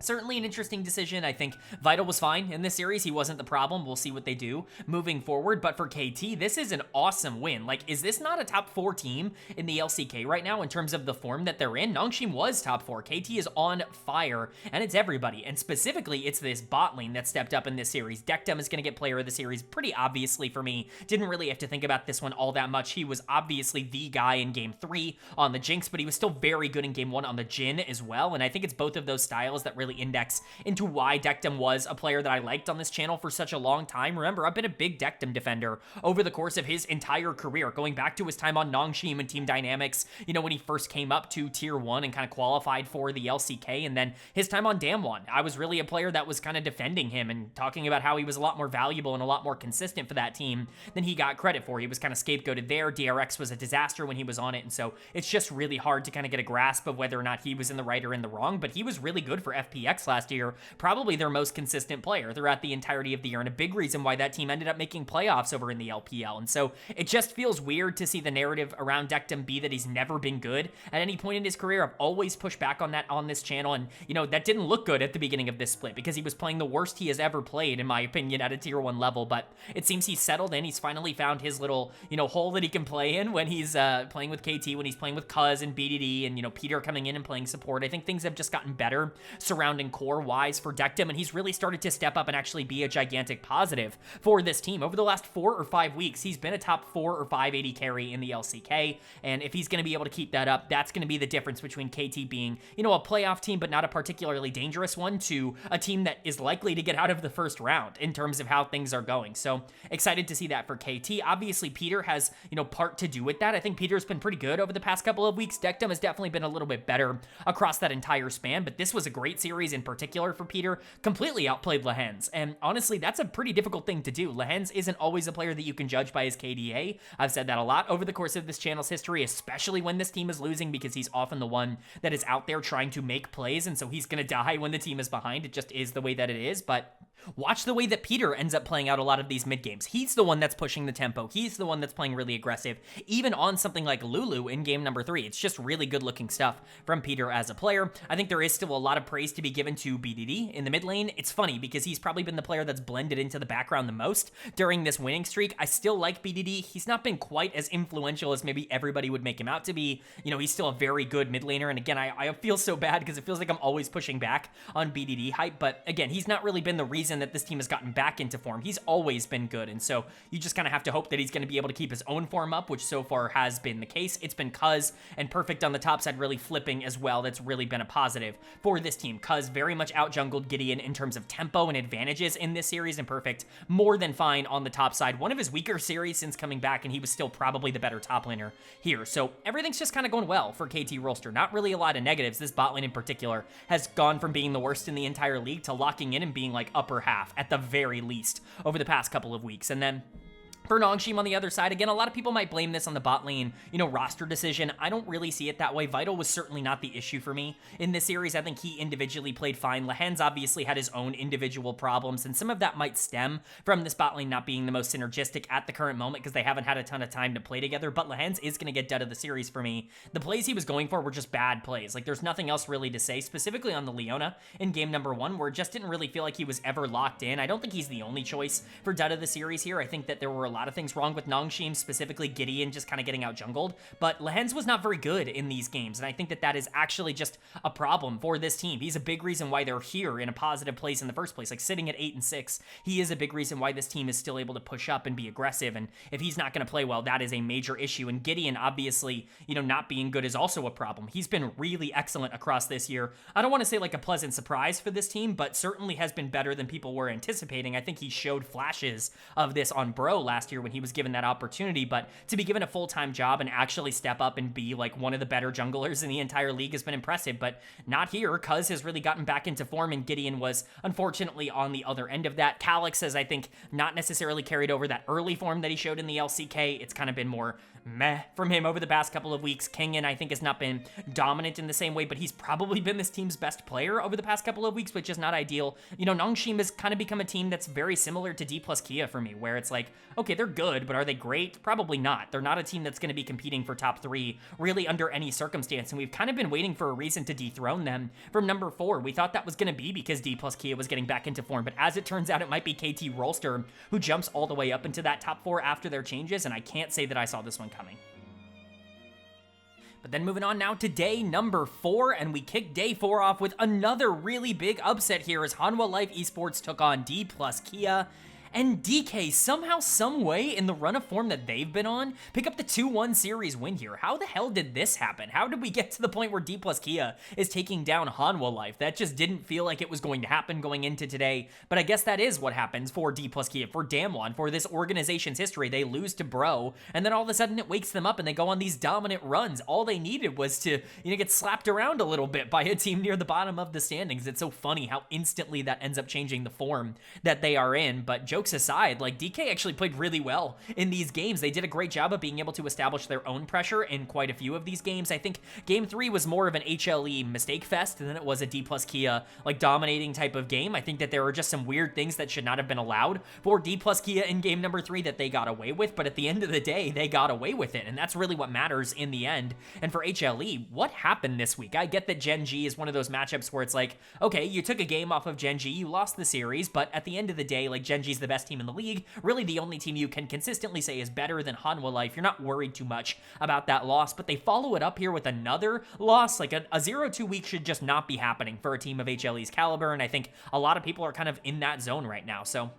certainly an interesting decision. I think Vital was fine in this series. He wasn't the problem. We'll see what they do moving forward. But for KT, this is an awesome win. Like, is this not a top 4 team in the LCK right now in terms of the form that they're in? NS was top 4. KT is on fire, and it's everybody. And specifically, it's this bot lane that stepped up in this series. Dekdom is going to get player of the series pretty obviously for me. Didn't really have to think about this one all that much. He was obviously the guy in game 3 on the Jinx, but he was still very good in game 1 on the Jhin as well. And I think it's both of those styles that really really index into why Dectum was a player that I liked on this channel for such a long time. Remember, I've been a big Dectum defender over the course of his entire career, going back to his time on Nongshim and Team Dynamics, you know, when he first came up to Tier 1 and kind of qualified for the LCK, and then his time on Damwon. I was really a player that was kind of defending him and talking about how he was a lot more valuable and a lot more consistent for that team than he got credit for. He was kind of scapegoated there. DRX was a disaster when he was on it, and so it's just really hard to kind of get a grasp of whether or not he was in the right or in the wrong, but he was really good for FPX last year, probably their most consistent player throughout the entirety of the year, and a big reason why that team ended up making playoffs over in the LPL. And so it just feels weird to see the narrative around Dectum be that he's never been good at any point in his career. I've always pushed back on that on this channel, and you know, that didn't look good at the beginning of this split because he was playing the worst he has ever played, in my opinion, at a Tier 1 level. But it seems he's settled in. He's finally found his little, you know, hole that he can play in when he's playing with KT, when he's playing with Cuz and BDD, and, you know, Peter coming in and playing support. I think things have just gotten better surrounding core-wise for Dectum, and he's really started to step up and actually be a gigantic positive for this team. Over the last 4 or 5 weeks, he's been a top 4 or 5 AD carry in the LCK, and if he's going to be able to keep that up, that's going to be the difference between KT being, you know, a playoff team, but not a particularly dangerous one, to a team that is likely to get out of the first round in terms of how things are going. So excited to see that for KT. Obviously, Peter has, you know, part to do with that. I think Peter's been pretty good over the past couple of weeks. Dectum has definitely been a little bit better across that entire span, but this was a great series in particular for Peter. Completely outplayed Lehens, and honestly, that's a pretty difficult thing to do. Lehens isn't always a player that you can judge by his KDA. I've said that a lot over the course of this channel's history, especially when this team is losing, because he's often the one that is out there trying to make plays, and so he's gonna die when the team is behind. It just is the way that it is. But watch the way that Peter ends up playing out a lot of these mid games. He's the one that's pushing the tempo. He's the one that's playing really aggressive, even on something like Lulu in game number 3. It's just really good looking stuff from Peter as a player. I think there is still a lot of praise to be given to BDD in the mid lane. It's funny because he's probably been the player that's blended into the background the most during this winning streak. I still like BDD. He's not been quite as influential as maybe everybody would make him out to be. You know, he's still a very good mid laner, and again, I feel so bad because it feels like I'm always pushing back on BDD hype, but again, he's not really been the reason that this team has gotten back into form. He's always been good, and so you just kind of have to hope that he's going to be able to keep his own form up, which so far has been the case. It's been Cuz and Perfect on the top side really flipping as well. That's really been a positive for this team. Cuz very much out-jungled Gideon in terms of tempo and advantages in this series, and Perfect more than fine on the top side. One of his weaker series since coming back, and he was still probably the better top laner here. So everything's just kind of going well for KT Rolster. Not really a lot of negatives. This bot lane in particular has gone from being the worst in the entire league to locking in and being like upper half at the very least over the past couple of weeks. And then for Nongshim on the other side, again, a lot of people might blame this on the bot lane, you know, roster decision. I don't really see it that way. Vital was certainly not the issue for me in this series. I think he individually played fine. Lehens obviously had his own individual problems, and some of that might stem from this bot lane not being the most synergistic at the current moment because they haven't had a ton of time to play together, but Lehens is going to get dead of the series for me. The plays he was going for were just bad plays. Like, there's nothing else really to say, specifically on the Leona in game number 1, where it just didn't really feel like he was ever locked in. I don't think he's the only choice for dead of the series here. I think that there were a lot of things wrong with Nongshim, specifically Gideon just kind of getting out jungled, but Lehens was not very good in these games, and I think that that is actually just a problem for this team. He's a big reason why they're here in a positive place in the first place, like sitting at 8-6. He is a big reason why this team is still able to push up and be aggressive, and if he's not going to play well, that is a major issue. And Gideon, obviously, you know, not being good is also a problem. He's been really excellent across this year. I don't want to say like a pleasant surprise for this team, but certainly has been better than people were anticipating. I think he showed flashes of this on Bro last year when he was given that opportunity, but to be given a full-time job and actually step up and be like one of the better junglers in the entire league has been impressive, but not here. Cuz has really gotten back into form, and Gideon was unfortunately on the other end of that. Calyx has, I think, not necessarily carried over that early form that he showed in the LCK. It's kind of been more meh from him over the past couple of weeks. Kingen, I think, has not been dominant in the same way, but he's probably been this team's best player over the past couple of weeks, which is not ideal. You know, Nongshim has kind of become a team that's very similar to Dplus KIA for me, where it's like, okay, they're good, but are they great? Probably not. They're not a team that's going to be competing for top 3 really under any circumstance, and we've kind of been waiting for a reason to dethrone them from number 4. We thought that was going to be because Dplus KIA was getting back into form, but as it turns out, it might be KT Rolster who jumps all the way up into that top 4 after their changes, and I can't say that I saw this one coming. But then moving on now to day number 4, and we kick day 4 off with another really big upset here as Hanwha Life Esports took on Dplus KIA. and DK somehow, some way, in the run of form that they've been on, pick up the 2-1 series win here. How the hell did this happen? How did we get to the point where Dplus KIA is taking down Hanwha Life? That just didn't feel like it was going to happen going into today, but I guess that is what happens for Dplus KIA, for Damwon, for this organization's history. They lose to Bro, and then all of a sudden it wakes them up and they go on these dominant runs. All they needed was to, get slapped around a little bit by a team near the bottom of the standings. It's so funny how instantly that ends up changing the form that they are in, but jokes aside, like, DK actually played really well in these games. They did a great job of being able to establish their own pressure in quite a few of these games. I think game 3 was more of an HLE mistake fest than it was a Dplus KIA, like, dominating type of game. I think that there were just some weird things that should not have been allowed for Dplus KIA in game number 3 that they got away with, but at the end of the day, they got away with it, and that's really what matters in the end. And for HLE, what happened this week? I get that Gen.G is one of those matchups where it's like, okay, you took a game off of Gen.G, you lost the series, but at the end of the day, like, Gen.G's the best team in the league, really the only team you can consistently say is better than Hanwha Life. You're not worried too much about that loss, but they follow it up here with another loss. Like, a 0-2 week should just not be happening for a team of HLE's caliber, and I think a lot of people are kind of in that zone right now, so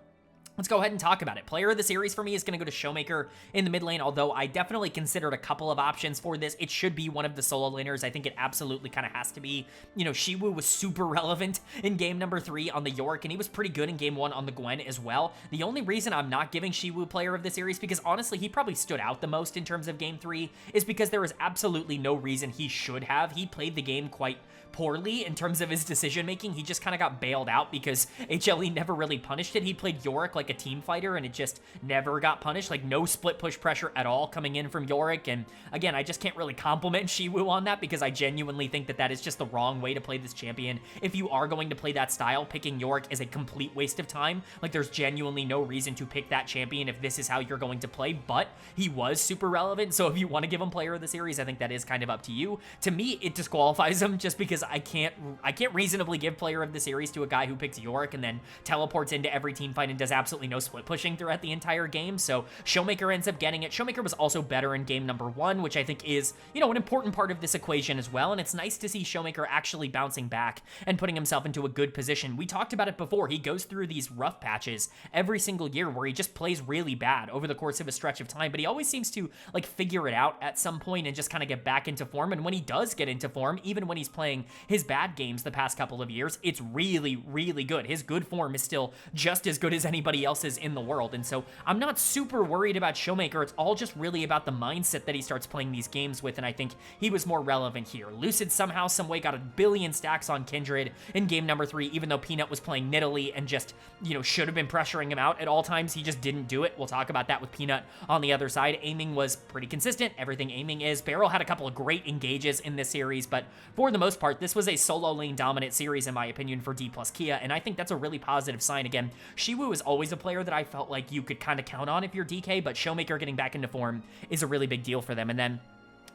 let's go ahead and talk about it. Player of the series for me is going to go to Showmaker in the mid lane, although I definitely considered a couple of options for this. It should be one of the solo laners. I think it absolutely kind of has to be. Shiwu was super relevant in game number 3 on the Yorick, and he was pretty good in game 1 on the Gwen as well. The only reason I'm not giving Shiwu player of the series, because honestly, he probably stood out the most in terms of game 3, is because there was absolutely no reason he should have. He played the game quite poorly in terms of his decision making. He just kind of got bailed out because HLE never really punished it. He played Yorick like a team fighter, and it just never got punished. Like, no split push pressure at all coming in from Yorick. And again, I just can't really compliment Shiwu on that, because I genuinely think that that is just the wrong way to play this champion. If you are going to play that style, picking Yorick is a complete waste of time. Like, there's genuinely no reason to pick that champion if this is how you're going to play, but he was super relevant. So if you want to give him player of the series, I think that is kind of up to you. To me, it disqualifies him just because I can't reasonably give player of the series to a guy who picks Yorick and then teleports into every team fight and does absolutely no split pushing throughout the entire game. So Showmaker ends up getting it. Showmaker was also better in game number 1, which I think is, an important part of this equation as well. And it's nice to see Showmaker actually bouncing back and putting himself into a good position. We talked about it before. He goes through these rough patches every single year where he just plays really bad over the course of a stretch of time, but he always seems to, like, figure it out at some point and just kind of get back into form. And when he does get into form, even when he's playing his bad games the past couple of years, it's really, really good. His good form is still just as good as anybody else's in the world. And so I'm not super worried about Showmaker. It's all just really about the mindset that he starts playing these games with, and I think he was more relevant here. Lucid somehow, someway got a billion stacks on Kindred in game number 3, even though Peanut was playing Nidalee and just, should have been pressuring him out at all times. He just didn't do it. We'll talk about that with Peanut on the other side. Aiming was pretty consistent. Everything aiming is. Beryl had a couple of great engages in this series, but for the most part, this was a solo lane dominant series, in my opinion, for Dplus KIA, and I think that's a really positive sign. Again, Shiwu is always a player that I felt like you could kind of count on if you're DK, but Showmaker getting back into form is a really big deal for them. And then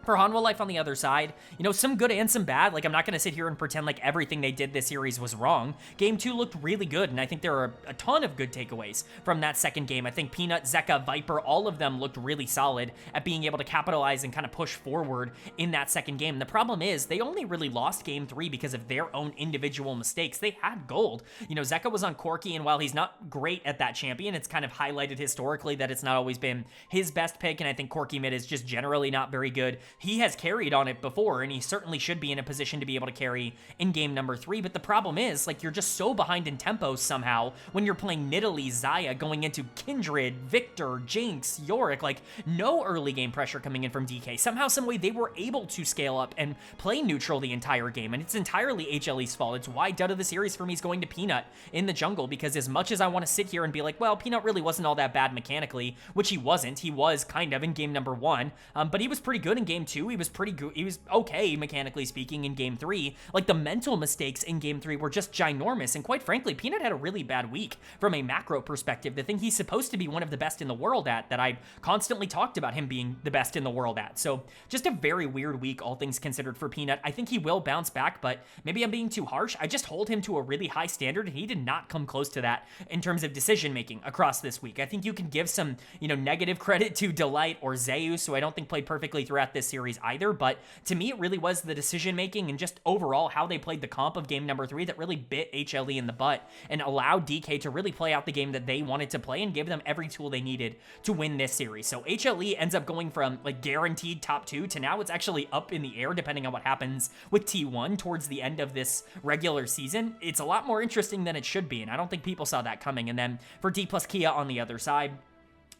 for Hanwha Life on the other side, some good and some bad. Like, I'm not going to sit here and pretend like everything they did this series was wrong. Game 2 looked really good, and I think there are a ton of good takeaways from that second game. I think Peanut, Zeka, Viper, all of them looked really solid at being able to capitalize and kind of push forward in that second game. And the problem is, they only really lost game 3 because of their own individual mistakes. They had gold. Zeka was on Corki, and while he's not great at that champion, it's kind of highlighted historically that it's not always been his best pick, and I think Corki mid is just generally not very good. He has carried on it before, and he certainly should be in a position to be able to carry in game number 3, but the problem is, like, you're just so behind in tempo somehow when you're playing Nidalee, Xayah, going into Kindred, Victor, Jinx, Yorick, like, no early game pressure coming in from DK. Somehow, someway, they were able to scale up and play neutral the entire game, and it's entirely HLE's fault. It's why dud of the series for me is going to Peanut in the jungle, because as much as I want to sit here and be like, well, Peanut really wasn't all that bad mechanically, which he wasn't. He was kind of in game number 1, but he was pretty good in game 2. He was pretty good. He was okay, mechanically speaking, in game 3. Like, the mental mistakes in game 3 were just ginormous, and quite frankly, Peanut had a really bad week from a macro perspective. The thing he's supposed to be one of the best in the world at, that I constantly talked about him being the best in the world at. So just a very weird week, all things considered, for Peanut. I think he will bounce back, but maybe I'm being too harsh. I just hold him to a really high standard, and he did not come close to that in terms of decision making across this week. I think you can give some, negative credit to Delight or Zeus, who I don't think played perfectly throughout this series either, but to me, it really was the decision making and just overall how they played the comp of game number 3 that really bit HLE in the butt and allowed DK to really play out the game that they wanted to play and give them every tool they needed to win this series. So HLE ends up going from like guaranteed top 2 to now it's actually up in the air depending on what happens with T1 towards the end of this regular season. It's a lot more interesting than it should be, and I don't think people saw that coming. And then for Dplus KIA on the other side,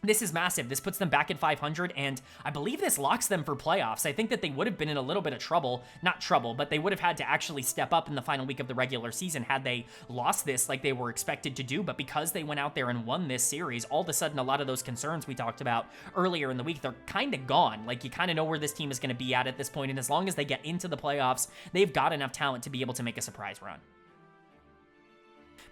this is massive. This puts them back at 500, and I believe this locks them for playoffs. I think that they would have been in a little bit of trouble, not trouble, but they would have had to actually step up in the final week of the regular season had they lost this like they were expected to do. But because they went out there and won this series, all of a sudden a lot of those concerns we talked about earlier in the week, they're kind of gone. Like, you kind of know where this team is going to be at this point, and as long as they get into the playoffs, they've got enough talent to be able to make a surprise run.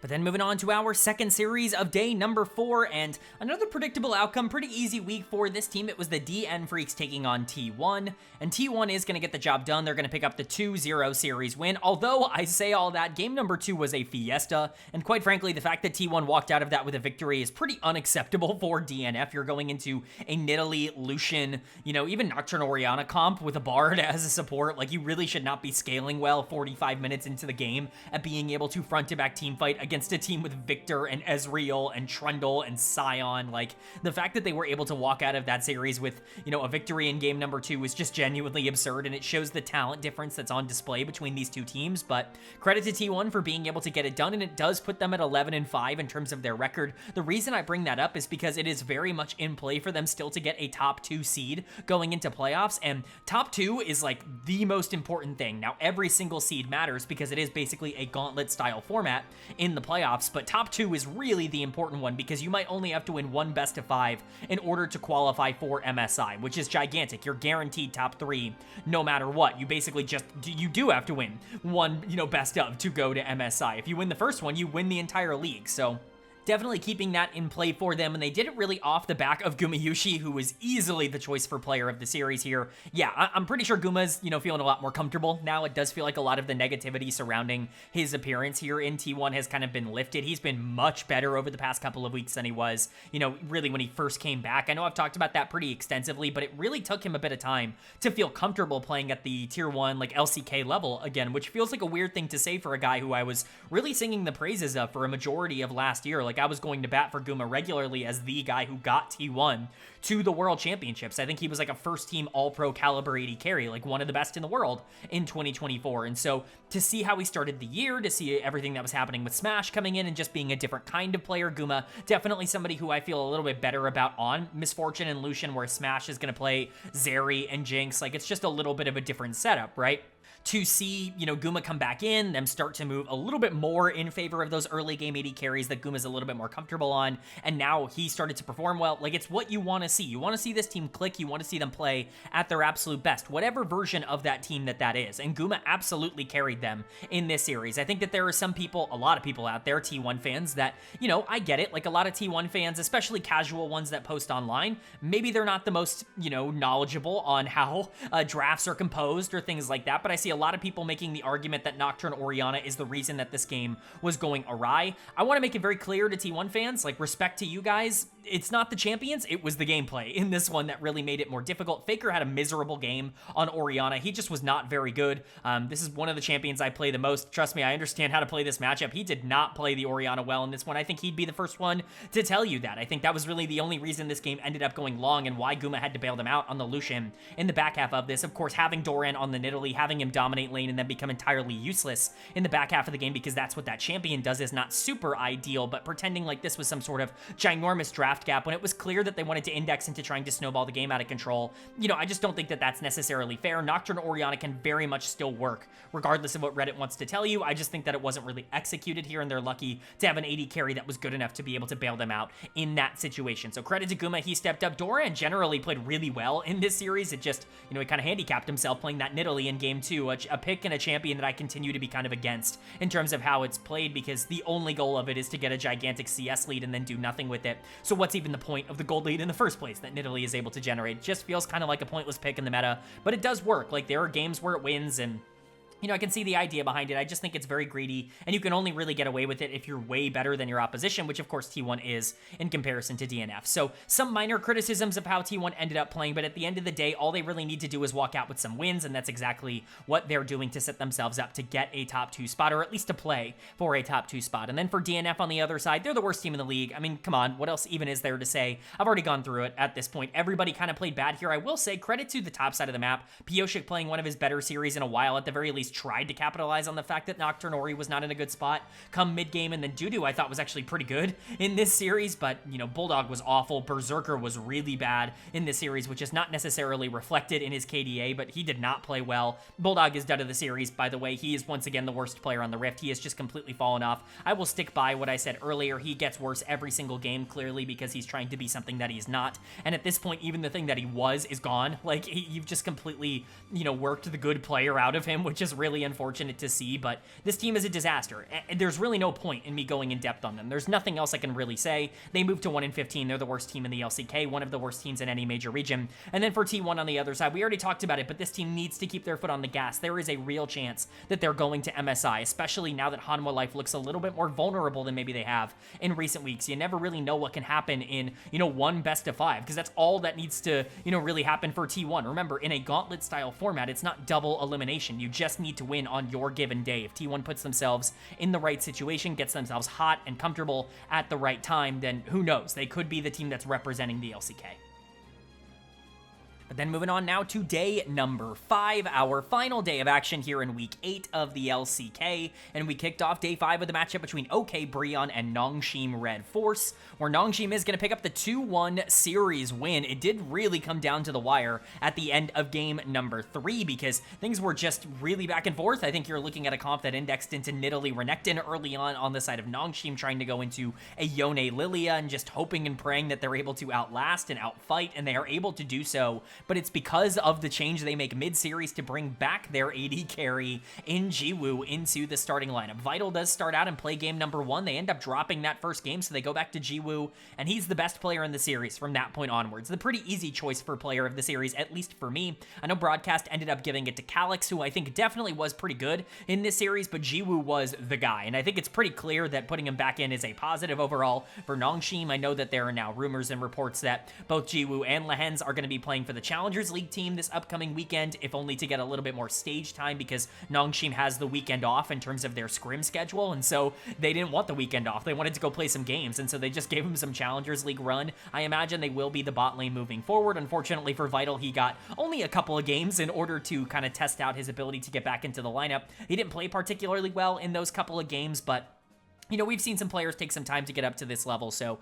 But then moving on to our second series of day number 4, and another predictable outcome, pretty easy week for this team. It was the DN Freecs taking on T1, and T1 is going to get the job done. They're going to pick up the 2-0 series win, although I say all that, game number 2 was a fiesta, and quite frankly, the fact that T1 walked out of that with a victory is pretty unacceptable for DNF. You're going into a Nidalee, Lucian, you know, even Nocturne Orianna comp with a Bard as a support. Like, you really should not be scaling well 45 minutes into the game at being able to front-to-back team fight against a team with Victor and Ezreal and Trundle and Sion. Like, the fact that they were able to walk out of that series with, you know, a victory in game number 2 is just genuinely absurd, and it shows the talent difference that's on display between these two teams. But credit to T1 for being able to get it done, and it does put them at 11-5 in terms of their record. The reason I bring that up is because it is very much in play for them still to get a top 2 seed going into playoffs, and top 2 is like the most important thing. Now, every single seed matters because it is basically a gauntlet style format in the playoffs, but top 2 is really the important one because you might only have to win one best of 5 in order to qualify for MSI, which is gigantic. You're guaranteed top 3 no matter what. You basically you do have to win one, you know, best of to go to MSI. If you win the first one, you win the entire league. So definitely keeping that in play for them, and they did it really off the back of Gumayushi, who was easily the choice for player of the series here. Yeah, I'm pretty sure Guma's, you know, feeling a lot more comfortable now. It does feel like a lot of the negativity surrounding his appearance here in T1 has kind of been lifted. He's been much better over the past couple of weeks than he was, you know, really when he first came back. I know I've talked about that pretty extensively, but it really took him a bit of time to feel comfortable playing at the tier 1, like LCK level again, which feels like a weird thing to say for a guy who I was really singing the praises of for a majority of last year. Like, I was going to bat for Guma regularly as the guy who got T1 to the World Championships. I think he was like a first-team All-Pro caliber AD carry, like one of the best in the world in 2024. And so to see how he started the year, to see everything that was happening with Smash coming in and just being a different kind of player, Guma, definitely somebody who I feel a little bit better about on Misfortune and Lucian, where Smash is going to play Zeri and Jinx. Like, it's just a little bit of a different setup, right? To see, you know, Guma come back in, them start to move a little bit more in favor of those early game AD carries that Guma's a little bit more comfortable on, and now he started to perform well. Like, it's what you want to see. You want to see this team click. You want to see them play at their absolute best, whatever version of that team that is, and Guma absolutely carried them in this series. I think that there are some people, a lot of people out there, T1 fans, that, you know, I get it. Like, a lot of T1 fans, especially casual ones that post online, maybe they're not the most, you know, knowledgeable on how drafts are composed or things like that, but I see a lot of people making the argument that Nocturne Orianna is the reason that this game was going awry. I want to make it very clear to T1 fans, like, respect to you guys, it's not the champions, it was the gameplay in this one that really made it more difficult. Faker had a miserable game on Orianna. He just was not very good. This is one of the champions I play the most. Trust me, I understand how to play this matchup. He did not play the Orianna well in this one. I think he'd be the first one to tell you that. I think that was really the only reason this game ended up going long and why Guma had to bail them out on the Lucian in the back half of this. Of course, having Doran on the Nidalee, having him dominate lane and then become entirely useless in the back half of the game because that's what that champion does is not super ideal, but pretending like this was some sort of ginormous draft gap when it was clear that they wanted to index into trying to snowball the game out of control. You know, I just don't think that that's necessarily fair. Nocturne Orianna can very much still work, regardless of what Reddit wants to tell you. I just think that it wasn't really executed here, and they're lucky to have an AD carry that was good enough to be able to bail them out in that situation. So credit to Guma, he stepped up. Doran generally played really well in this series. It just, you know, he kind of handicapped himself playing that Nidalee in game 2, a pick and a champion that I continue to be kind of against in terms of how it's played, because the only goal of it is to get a gigantic CS lead and then do nothing with it. So what's even the point of the gold lead in the first place that Nidalee is able to generate? It just feels kind of like a pointless pick in the meta, but it does work. Like, there are games where it wins, and I can see the idea behind it. I just think it's very greedy, and you can only really get away with it if you're way better than your opposition, which of course T1 is in comparison to DNF. So some minor criticisms of how T1 ended up playing, but at the end of the day, all they really need to do is walk out with some wins, and that's exactly what they're doing to set themselves up to get a top 2 spot, or at least to play for a top 2 spot. And then for DNF on the other side, they're the worst team in the league. I mean, come on, what else even is there to say? I've already gone through it at this point. Everybody kind of played bad here. I will say credit to the top side of the map. Pioshik playing one of his better series in a while, at the very least tried to capitalize on the fact that Nocturne Ori was not in a good spot come mid-game, and then Dudu I thought was actually pretty good in this series, but, Bulldog was awful. Berserker was really bad in this series, which is not necessarily reflected in his KDA, but he did not play well. Bulldog is done of the series, by the way. He is once again the worst player on the Rift. He has just completely fallen off. I will stick by what I said earlier. He gets worse every single game, clearly, because he's trying to be something that he's not, and at this point, even the thing that he was is gone. Like, you've just completely, worked the good player out of him, which is really unfortunate to see, but this team is a disaster, and there's really no point in me going in depth on them. There's nothing else I can really say. They moved to 1-15. They're the worst team in the LCK, one of the worst teams in any major region. And then for T1 on the other side, we already talked about it, but this team needs to keep their foot on the gas. There is a real chance that they're going to MSI, especially now that Hanwha Life looks a little bit more vulnerable than maybe they have in recent weeks. You never really know what can happen in, one best of 5, because that's all that needs to, really happen for T1. Remember, in a gauntlet style format, it's not double elimination. You just need to win on your given day. If T1 puts themselves in the right situation, gets themselves hot and comfortable at the right time, then who knows? They could be the team that's representing the LCK. But then moving on now to day number 5, our final day of action here in week 8 of the LCK, and we kicked off day 5 with a matchup between OK BRION and NS RedForce, where NS is going to pick up the 2-1 series win. It did really come down to the wire at the end of game number 3, because things were just really back and forth. I think you're looking at a comp that indexed into Nidalee Renekton early on the side of NS, trying to go into a Yone Lilia and just hoping and praying that they're able to outlast and outfight, and they are able to do so. But it's because of the change they make mid-series to bring back their AD carry in Jiwoo into the starting lineup. Vital does start out and play game number 1. They end up dropping that first game, so they go back to Jiwoo, and he's the best player in the series from that point onwards. The pretty easy choice for player of the series, at least for me. I know Broadcast ended up giving it to Calix, who I think definitely was pretty good in this series, but Jiwoo was the guy, and I think it's pretty clear that putting him back in is a positive overall for NS. I know that there are now rumors and reports that both Jiwoo and Lehens are going to be playing for the Challengers League team this upcoming weekend, if only to get a little bit more stage time, because NS has the weekend off in terms of their scrim schedule, and so they didn't want the weekend off. They wanted to go play some games, and so they just gave him some Challengers League run. I imagine they will be the bot lane moving forward. Unfortunately for Vital, he got only a couple of games in order to kind of test out his ability to get back into the lineup. He didn't play particularly well in those couple of games, but we've seen some players take some time to get up to this level, so,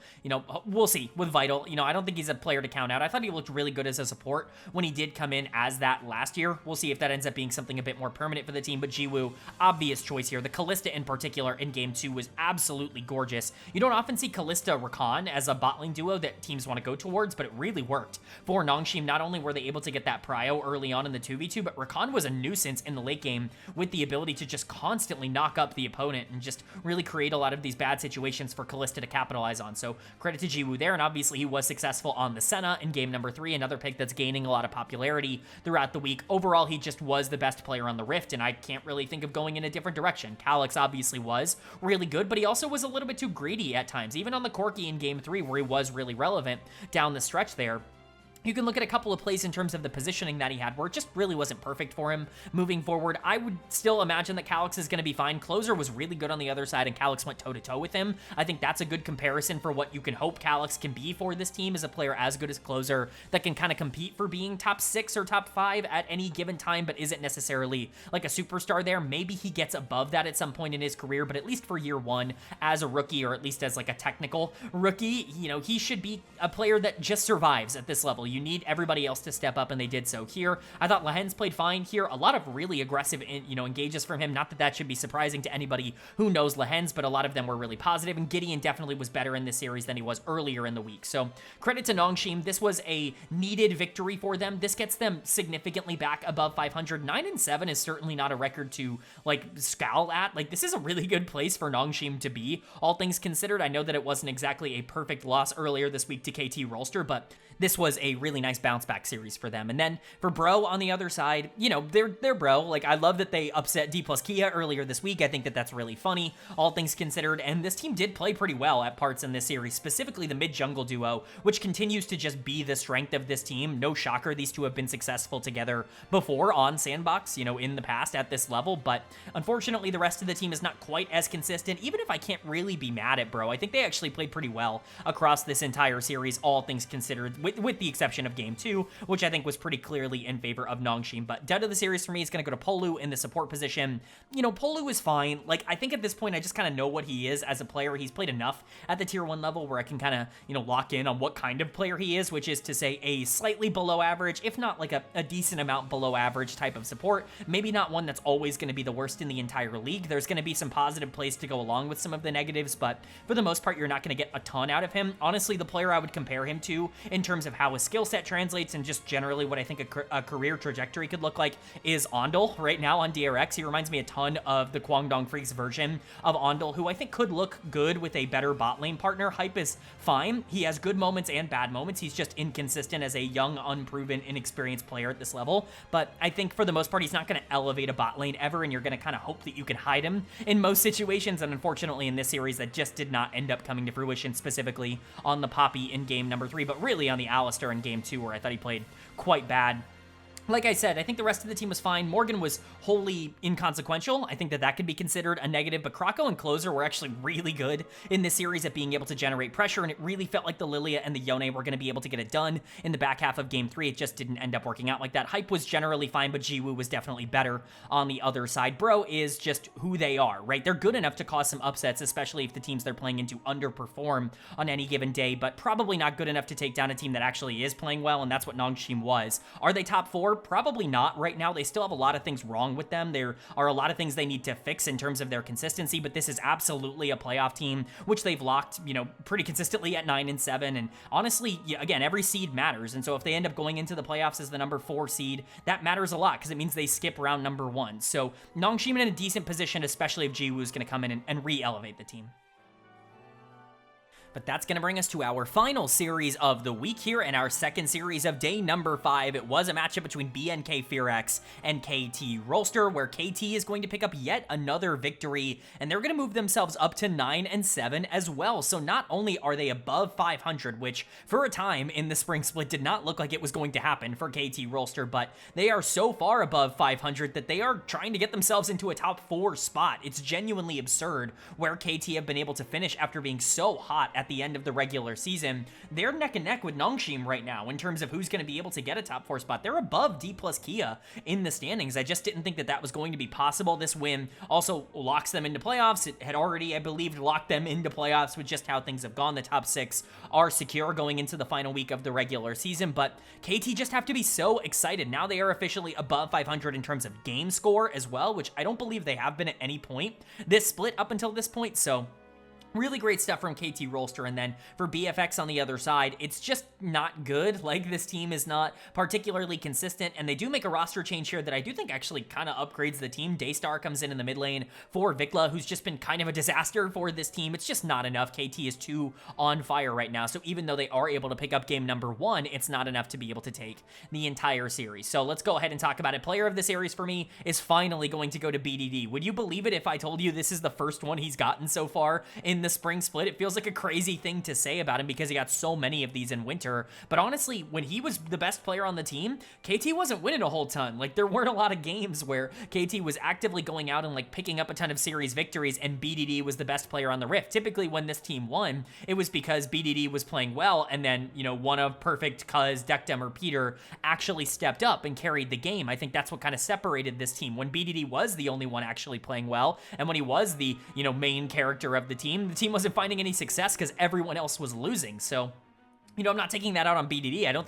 we'll see with Vital. I don't think he's a player to count out. I thought he looked really good as a support when he did come in as that last year. We'll see if that ends up being something a bit more permanent for the team, but Jiwoo, obvious choice here. The Kalista in particular in game 2 was absolutely gorgeous. You don't often see Kalista Rakan as a bot lane duo that teams want to go towards, but it really worked for NS. Not only were they able to get that prio early on in the 2v2, but Rakan was a nuisance in the late game with the ability to just constantly knock up the opponent and just really create a lot of these bad situations for Kalista to capitalize on. So credit to Jiwoo there, and obviously he was successful on the Senna in game number 3, another pick that's gaining a lot of popularity throughout the week. Overall, he just was the best player on the Rift, and I can't really think of going in a different direction. Calix obviously was really good, but he also was a little bit too greedy at times, even on the Corki in game 3, where he was really relevant down the stretch there. You can look at a couple of plays in terms of the positioning that he had where it just really wasn't perfect for him moving forward. I would still imagine that Calix is going to be fine. Closer was really good on the other side, and Calix went toe-to-toe with him. I think that's a good comparison for what you can hope Calix can be for this team, as a player as good as Closer that can kind of compete for being top 6 or top 5 at any given time, but isn't necessarily like a superstar there. Maybe he gets above that at some point in his career, but at least for year 1 as a rookie, or at least as like a technical rookie, he should be a player that just survives at this level. You need everybody else to step up, and they did so here. I thought Lehens played fine here. A lot of really aggressive, engages from him. Not that that should be surprising to anybody who knows Lehens, but a lot of them were really positive, and Gideon definitely was better in this series than he was earlier in the week. So credit to NS. This was a needed victory for them. This gets them significantly back above 500. 9-7 is certainly not a record to scowl at. This is a really good place for NS to be, all things considered. I know that it wasn't exactly a perfect loss earlier this week to KT Rolster, but this was a really nice bounce back series for them. And then for Bro on the other side, you know, they're Bro. Like, I love that they upset Dplus KIA earlier this week. I think that that's really funny, all things considered. And this team did play pretty well at parts in this series, specifically the mid-jungle duo, which continues to just be the strength of this team. No shocker, these two have been successful together before on Sandbox, you know, in the past at this level. But unfortunately, the rest of the team is not quite as consistent, even if I can't really be mad at Bro. I think they actually played pretty well across this entire series, all things considered, with the exception of Game 2, which I think was pretty clearly in favor of Nongshim. But dud of the series for me is going to go to Polu in the support position. You know, Polu is fine. Like, I think at this point, I just kind of know what he is as a player. He's played enough at the tier 1 level where I can kind of, you know, lock in on what kind of player he is, which is to say a slightly below average, if not like a decent amount below average type of support. Maybe not one that's always going to be the worst in the entire league. There's going to be some positive plays to go along with some of the negatives, but for the most part, you're not going to get a ton out of him. Honestly, the player I would compare him to in terms of how his skill set translates and just generally what I think a career trajectory could look like is Ondel right now on DRX. He reminds me a ton of the Kwangdong Freecs version of Ondel, who I think could look good with a better bot lane partner. Hype is fine. He has good moments and bad moments. He's just inconsistent as a young, unproven, inexperienced player at this level. But I think for the most part, he's not going to elevate a bot lane ever, and you're going to kind of hope that you can hide him in most situations. And unfortunately, in this series, that just did not end up coming to fruition, specifically on the Poppy in game number 3, but really on the Alistar in game 2, where I thought he played quite bad. Like I said, I think the rest of the team was fine. Morgan was wholly inconsequential. I think that that could be considered a negative, but Krako and Closer were actually really good in this series at being able to generate pressure, and it really felt like the Lilia and the Yone were going to be able to get it done in the back half of Game 3. It just didn't end up working out like that. Hype was generally fine, but Jiwoo was definitely better on the other side. Bro is just who they are, right? They're good enough to cause some upsets, especially if the teams they're playing into underperform on any given day, but probably not good enough to take down a team that actually is playing well, and that's what Nongshim was. Are they top 4? Probably not right now. They still have a lot of things wrong with them. There are a lot of things they need to fix in terms of their consistency, but this is absolutely a playoff team, which they've locked, you know, pretty consistently at 9 and 7. And honestly, again, every seed matters. And so if they end up going into the playoffs as the number 4 seed, that matters a lot because it means they skip round number 1. So Nongshim in a decent position, especially if Jiwoo is going to come in and re-elevate the team. But that's going to bring us to our final series of the week here and our second series of day number 5. It was a matchup between BNK FearX and KT Rolster, where KT is going to pick up yet another victory, and they're going to move themselves up to 9 and 7 as well. So not only are they above 500, which for a time in the spring split did not look like it was going to happen for KT Rolster, but they are so far above 500 that they are trying to get themselves into a top 4 spot. It's genuinely absurd where KT have been able to finish after being so hot at the end of the regular season. They're neck and neck with Nongshim right now in terms of who's going to be able to get a top 4 spot. They're above Dplus KIA in the standings. I just didn't think that that was going to be possible. This win also locks them into playoffs. It had already, I believe, locked them into playoffs with just how things have gone. The top 6 are secure going into the final week of the regular season, but KT just have to be so excited. Now they are officially above 500 in terms of game score as well, which I don't believe they have been at any point this split up until this point, so really great stuff from KT Rolster. And then for BFX on the other side, it's just not good. Like, this team is not particularly consistent, and they do make a roster change here that I do think actually kind of upgrades the team. Daystar comes in the mid lane for Vikla, who's just been kind of a disaster for this team. It's just not enough. KT is too on fire right now, so even though they are able to pick up game number 1, it's not enough to be able to take the entire series. So let's go ahead and talk about it. Player of the series for me is finally going to go to BDD. Would you believe it if I told you this is the first one he's gotten so far in the spring split? It feels like a crazy thing to say about him because he got so many of these in winter, but honestly, when he was the best player on the team, KT wasn't winning a whole ton. Like, there weren't a lot of games where KT was actively going out and like picking up a ton of series victories and BDD was the best player on the Rift. Typically when this team won, it was because BDD was playing well, and then, you know, one of Perfect, Cuz, Dekdem, or Peter actually stepped up and carried the game. I think that's what kind of separated this team. When BDD was the only one actually playing well, and when he was the, you know, main character of the team wasn't finding any success because everyone else was losing. So, you know, I'm not taking that out on BDD. I don't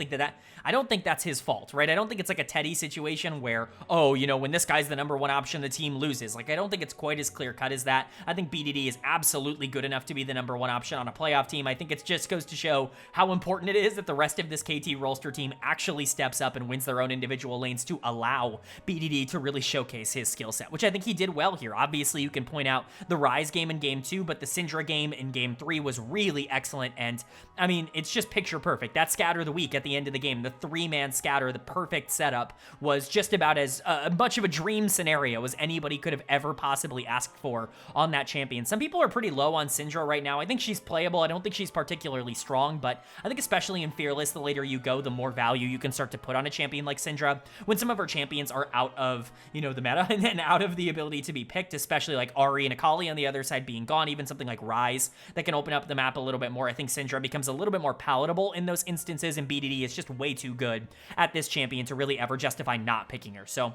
think that's his fault, right? I don't think it's like a Teddy situation where, oh, you know, when this guy's the number 1 option, the team loses. Like, I don't think it's quite as clear cut as that. I think BDD is absolutely good enough to be the number 1 option on a playoff team. I think it just goes to show how important it is that the rest of this KT Rolster team actually steps up and wins their own individual lanes to allow BDD to really showcase his skill set, which I think he did well here. Obviously, you can point out the Rise game in game 2, but the Syndra game in game 3 was really excellent. And I mean, it's just picture perfect. That scatter of the week at the end of the game, the 3-man scatter, the perfect setup, was just about as much of a dream scenario as anybody could have ever possibly asked for on that champion. Some people are pretty low on Syndra right now. I think she's playable. I don't think she's particularly strong, but I think especially in Fearless, the later you go, the more value you can start to put on a champion like Syndra. When some of our champions are out of, you know, the meta and then out of the ability to be picked, especially like Ahri and Akali on the other side being gone, even something like Ryze that can open up the map a little bit more. I think Syndra becomes a little bit more palatable in those instances, and BDD is just way too good at this champion to really ever justify not picking her. So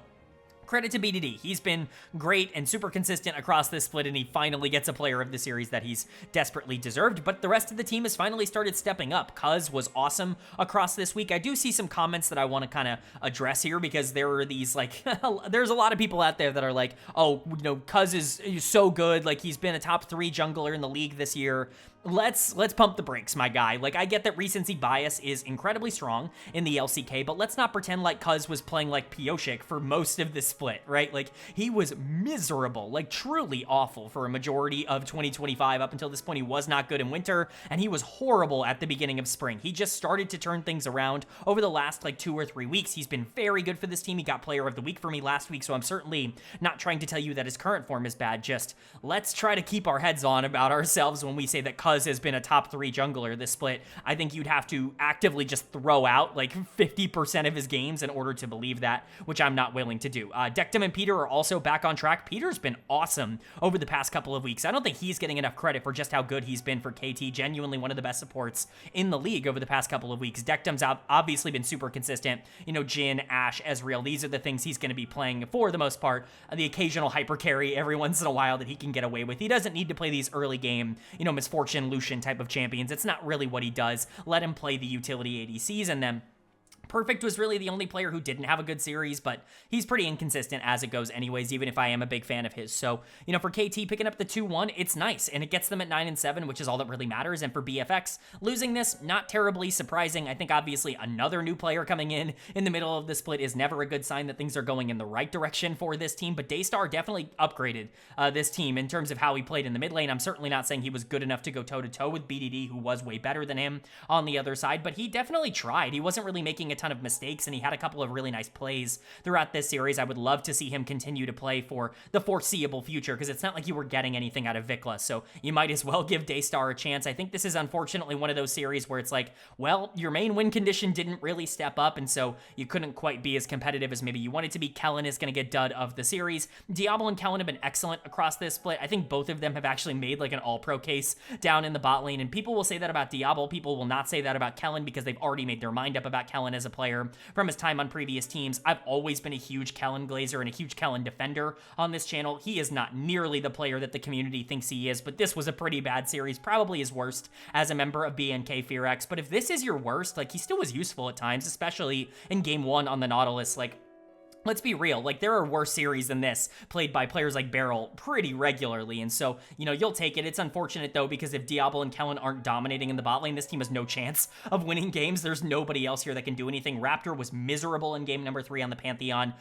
credit to BDD. He's been great and super consistent across this split, and he finally gets a player of the series that he's desperately deserved, but the rest of the team has finally started stepping up. Cuz was awesome across this week. I do see some comments that I want to kind of address here, because there are these, like, there's a lot of people out there that are like, oh, you know, Cuz is so good, like, he's been a top 3 jungler in the league this year. Let's pump the brakes, my guy. Like, I get that recency bias is incredibly strong in the LCK, but let's not pretend like Cuz was playing like Pioshik for most of this split, right? Like, he was miserable, like truly awful for a majority of 2025. Up until this point, he was not good in winter, and he was horrible at the beginning of spring. He just started to turn things around over the last like 2 or 3 weeks. He's been very good for this team. He got player of the week for me last week, so I'm certainly not trying to tell you that his current form is bad. Just let's try to keep our heads on about ourselves when we say that Cuz has been a top 3 jungler this split. I think you'd have to actively just throw out like 50% of his games in order to believe that, which I'm not willing to do. Dectum and Peter are also back on track. Peter's been awesome over the past couple of weeks. I don't think he's getting enough credit for just how good he's been for KT. Genuinely one of the best supports in the league over the past couple of weeks. Dectum's obviously been super consistent. You know, Jhin, Ashe, Ezreal, these are the things he's going to be playing for the most part. The occasional hyper carry every once in a while that he can get away with. He doesn't need to play these early game, you know, Misfortune, Lucian type of champions. It's not really what he does. Let him play the utility ADCs, and then Perfect was really the only player who didn't have a good series, but he's pretty inconsistent as it goes anyways, even if I am a big fan of his. So, you know, for KT picking up the 2-1, it's nice, and it gets them at 9-7, which is all that really matters. And for BFX, losing this, not terribly surprising. I think obviously another new player coming in the middle of the split is never a good sign that things are going in the right direction for this team, but Daystar definitely upgraded this team in terms of how he played in the mid lane. I'm certainly not saying he was good enough to go toe-to-toe with BDD, who was way better than him on the other side, but he definitely tried. He wasn't really making a ton of mistakes, and he had a couple of really nice plays throughout this series. I would love to see him continue to play for the foreseeable future, because it's not like you were getting anything out of Vikla, so you might as well give Daystar a chance. I think this is unfortunately one of those series where it's like, well, your main win condition didn't really step up, and so you couldn't quite be as competitive as maybe you wanted to be. Kellen is going to get dud of the series. Diablo and Kellen have been excellent across this split. I think both of them have actually made like an all-pro case down in the bot lane, and people will say that about Diablo. People will not say that about Kellen, because they've already made their mind up about Kellen as a player from his time on previous teams. I've always been a huge Kellen glazer and a huge Kellen defender on this channel. He is not nearly the player that the community thinks he is, but this was a pretty bad series, probably his worst as a member of BNK FearX. But if this is your worst, like, he still was useful at times, especially in game 1 on the Nautilus. Like, let's be real, like, there are worse series than this played by players like Beryl pretty regularly, and so, you know, you'll take it. It's unfortunate, though, because if Diablo and Kellen aren't dominating in the bot lane, this team has no chance of winning games. There's nobody else here that can do anything. Raptor was miserable in game number 3 on the Pantheon.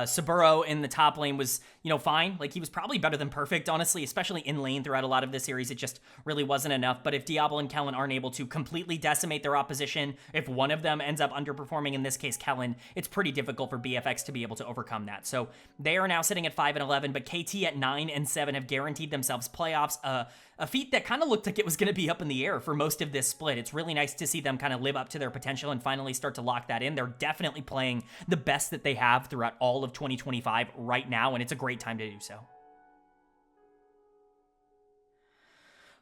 Saburo in the top lane was, you know, fine. Like, he was probably better than Perfect, honestly, especially in lane throughout a lot of the series. It just really wasn't enough. But if Diablo and Kellen aren't able to completely decimate their opposition, if one of them ends up underperforming, in this case Kellen, it's pretty difficult for BFX to be able to overcome that. So they are now sitting at 5-11, but KT at 9-7 have guaranteed themselves playoffs. A feat that kind of looked like it was going to be up in the air for most of this split. It's really nice to see them kind of live up to their potential and finally start to lock that in. They're definitely playing the best that they have throughout all of 2025 right now, and it's a great time to do so.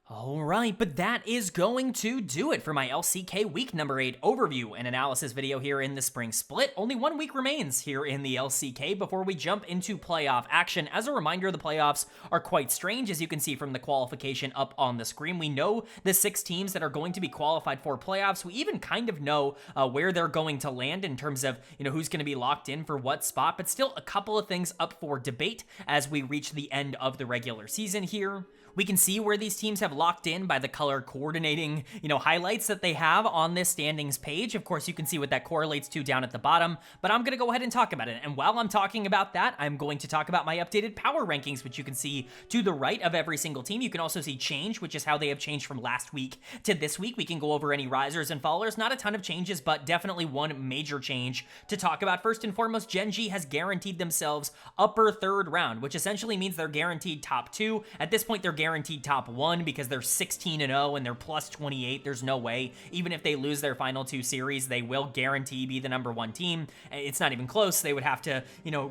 All right, but that is going to do it for my LCK week number 8 overview and analysis video here in the spring split. Only 1 week remains here in the LCK before we jump into playoff action. As a reminder, the playoffs are quite strange, as you can see from the qualification up on the screen. We know the 6 teams that are going to be qualified for playoffs. We even kind of know where they're going to land in terms of, you know, who's going to be locked in for what spot, but still a couple of things up for debate as we reach the end of the regular season here. We can see where these teams have locked in by the color coordinating, highlights that they have on this standings page. Of course, you can see what that correlates to down at the bottom, but I'm going to go ahead and talk about it. And while I'm talking about that, I'm going to talk about my updated power rankings, which you can see to the right of every single team. You can also see change, which is how they have changed from last week to this week. We can go over any risers and fallers. Not a ton of changes, but definitely one major change to talk about. First and foremost, Gen.G has guaranteed themselves upper third round, which essentially means they're guaranteed top 2. At this point, they're guaranteed top 1 because they're 16-0 and they're plus 28. There's no way. Even if they lose their final 2 series, they will guarantee be the number 1 team. It's not even close. They would have to,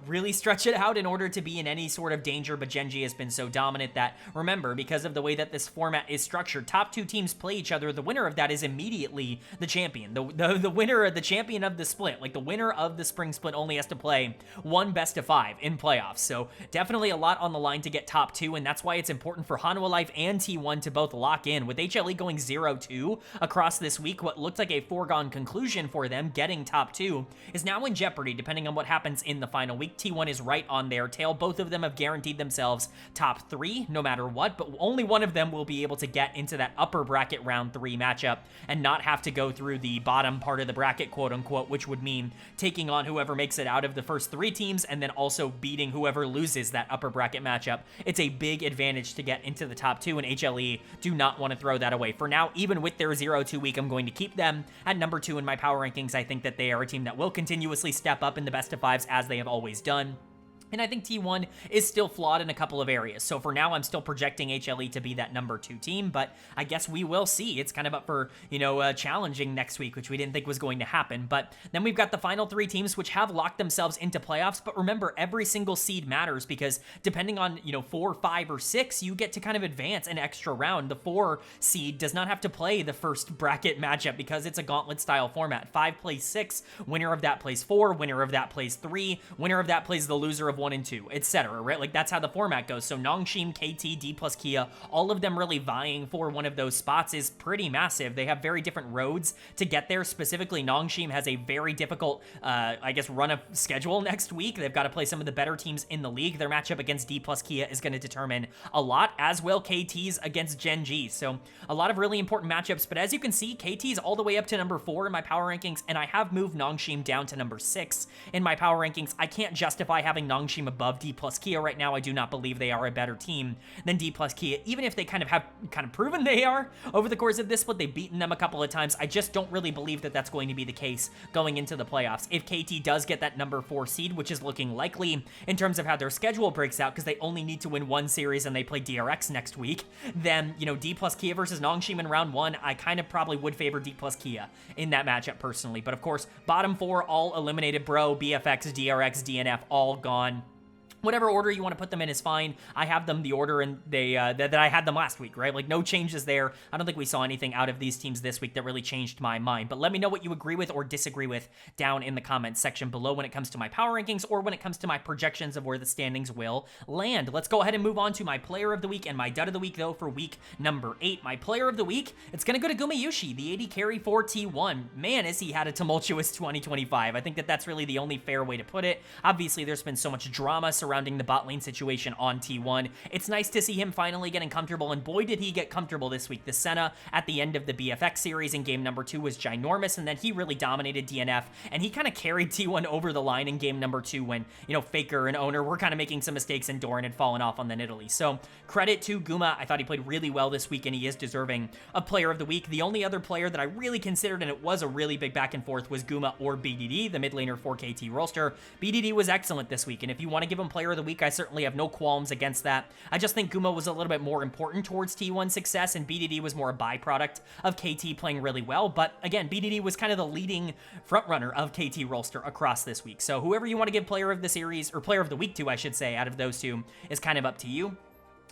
really stretch it out in order to be in any sort of danger, but Gen.G has been so dominant that, remember, because of the way that this format is structured, top 2 teams play each other. The winner of that is immediately the champion. The winner, the champion of the split, like the winner of the spring split, only has to play 1 best of 5 in playoffs. So definitely a lot on the line to get top 2, and that's why it's important for Hanwha Life and T1 to both lock in. With HLE going 0-2 across this week, what looked like a foregone conclusion for them getting top 2 is now in jeopardy depending on what happens in the final week. T1 is right on their tail. Both of them have guaranteed themselves top 3 no matter what, but only one of them will be able to get into that upper bracket round 3 matchup and not have to go through the bottom part of the bracket, quote unquote, which would mean taking on whoever makes it out of the first 3 teams and then also beating whoever loses that upper bracket matchup. It's a big advantage to get into the top 2, and HLE do not want to throw that away. For now, even with their 0-2 week, I'm going to keep them at number 2 in my power rankings. I think that they are a team that will continuously step up in the best of 5s as they have always done. And I think T1 is still flawed in a couple of areas. So for now, I'm still projecting HLE to be that number 2 team, but I guess we will see. It's kind of up for, challenging next week, which we didn't think was going to happen. But then we've got the final 3 teams, which have locked themselves into playoffs. But remember, every single seed matters because depending on, 4, 5, or 6, you get to kind of advance an extra round. The 4 seed does not have to play the first bracket matchup because it's a gauntlet style format. 5 plays 6, winner of that plays 4, winner of that plays 3, winner of that plays the loser of 1 and 2, etc., right? Like, that's how the format goes. So Nongshim, KT, Dplus KIA, all of them really vying for one of those spots is pretty massive. They have very different roads to get there. Specifically, Nongshim has a very difficult, run of schedule next week. They've got to play some of the better teams in the league. Their matchup against Dplus KIA is going to determine a lot, as will KT's against Gen.G. So a lot of really important matchups, but as you can see, KT's all the way up to number 4 in my power rankings, and I have moved Nongshim down to number 6 in my power rankings. I can't justify having Nongshim above Dplus KIA right now. I do not believe they are a better team than Dplus KIA, even if they kind of proven they are over the course of this split. They've beaten them a couple of times. I just don't really believe that that's going to be the case going into the playoffs. If KT does get that number 4 seed, which is looking likely in terms of how their schedule breaks out, because they only need to win 1 series and they play DRX next week, then, Dplus KIA versus Nongshim in round 1, I kind of probably would favor Dplus KIA in that matchup personally. But of course, bottom 4 all eliminated. Bro, BFX, DRX, DNF, all gone. Whatever order you want to put them in is fine. I have them the order and they that I had them last week, right? Like, no changes there. I don't think we saw anything out of these teams this week that really changed my mind. But let me know what you agree with or disagree with down in the comments section below when it comes to my power rankings or when it comes to my projections of where the standings will land. Let's go ahead and move on to my player of the week and my dud of the week, though, for week number 8. My player of the week, it's going to go to Gumayushi, the AD carry for T1. Man, has he had a tumultuous 2025. I think that that's really the only fair way to put it. Obviously, there's been so much drama surrounding the bot lane situation on T1. It's nice to see him finally getting comfortable, and boy did he get comfortable this week. The Senna at the end of the BFX series in game number 2 was ginormous, and then he really dominated DNF, and he kind of carried T1 over the line in game number 2 when, Faker and Owner were kind of making some mistakes and Doran had fallen off on the Nidalee. So credit to Guma. I thought he played really well this week, and he is deserving of player of the week. The only other player that I really considered, and it was a really big back and forth, was Guma or BDD, the mid laner for KT Rolster. BDD was excellent this week, and if you want to give him player of the week, I certainly have no qualms against that. I just think Guma was a little bit more important towards T1's success, and BDD was more a byproduct of KT playing really well. But again, BDD was kind of the leading frontrunner of KT Rolster across this week. So whoever you want to give player of the series, or player of the week to, I should say, out of those two, is kind of up to you.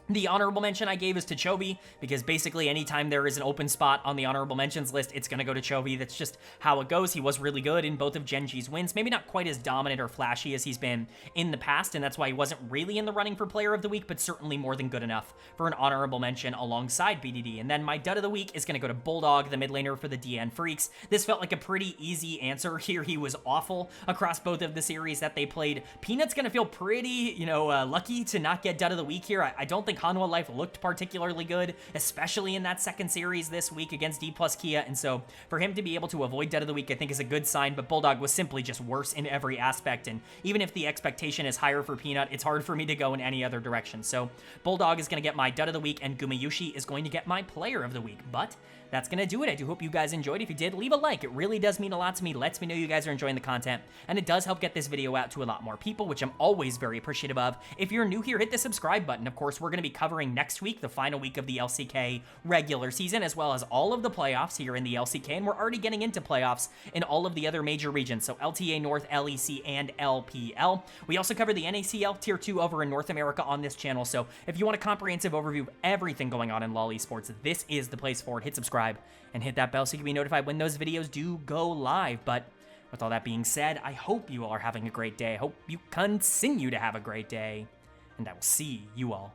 The honorable mention I gave is to Chovy, because basically anytime there is an open spot on the honorable mentions list, it's going to go to Chovy. That's just how it goes. He was really good in both of Gen.G's wins. Maybe not quite as dominant or flashy as he's been in the past, and that's why he wasn't really in the running for player of the week, but certainly more than good enough for an honorable mention alongside BDD. And then my dud of the week is going to go to Bulldog, the mid laner for the DN Freecs. This felt like a pretty easy answer here. He was awful across both of the series that they played. Peanut's going to feel pretty, lucky to not get dud of the week here. I don't think Hanwha Life looked particularly good, especially in that second series this week against Dplus KIA, and so for him to be able to avoid Dud of the Week I think is a good sign, but Bulldog was simply just worse in every aspect, and even if the expectation is higher for Peanut, it's hard for me to go in any other direction. So Bulldog is going to get my Dud of the Week, and Gumayushi is going to get my Player of the Week, but that's going to do it. I do hope you guys enjoyed. If you did, leave a like. It really does mean a lot to me, lets me know you guys are enjoying the content, and it does help get this video out to a lot more people, which I'm always very appreciative of. If you're new here, hit the subscribe button. Of course, we're going to be covering next week, the final week of the LCK regular season, as well as all of the playoffs here in the LCK, and we're already getting into playoffs in all of the other major regions, so LTA North, LEC, and LPL. We also cover the NACL Tier 2 over in North America on this channel, so if you want a comprehensive overview of everything going on in LoL Esports, this is the place for it. Hit subscribe and hit that bell so you can be notified when those videos do go live. But with all that being said, I hope you all are having a great day. I hope you continue to have a great day, and I will see you all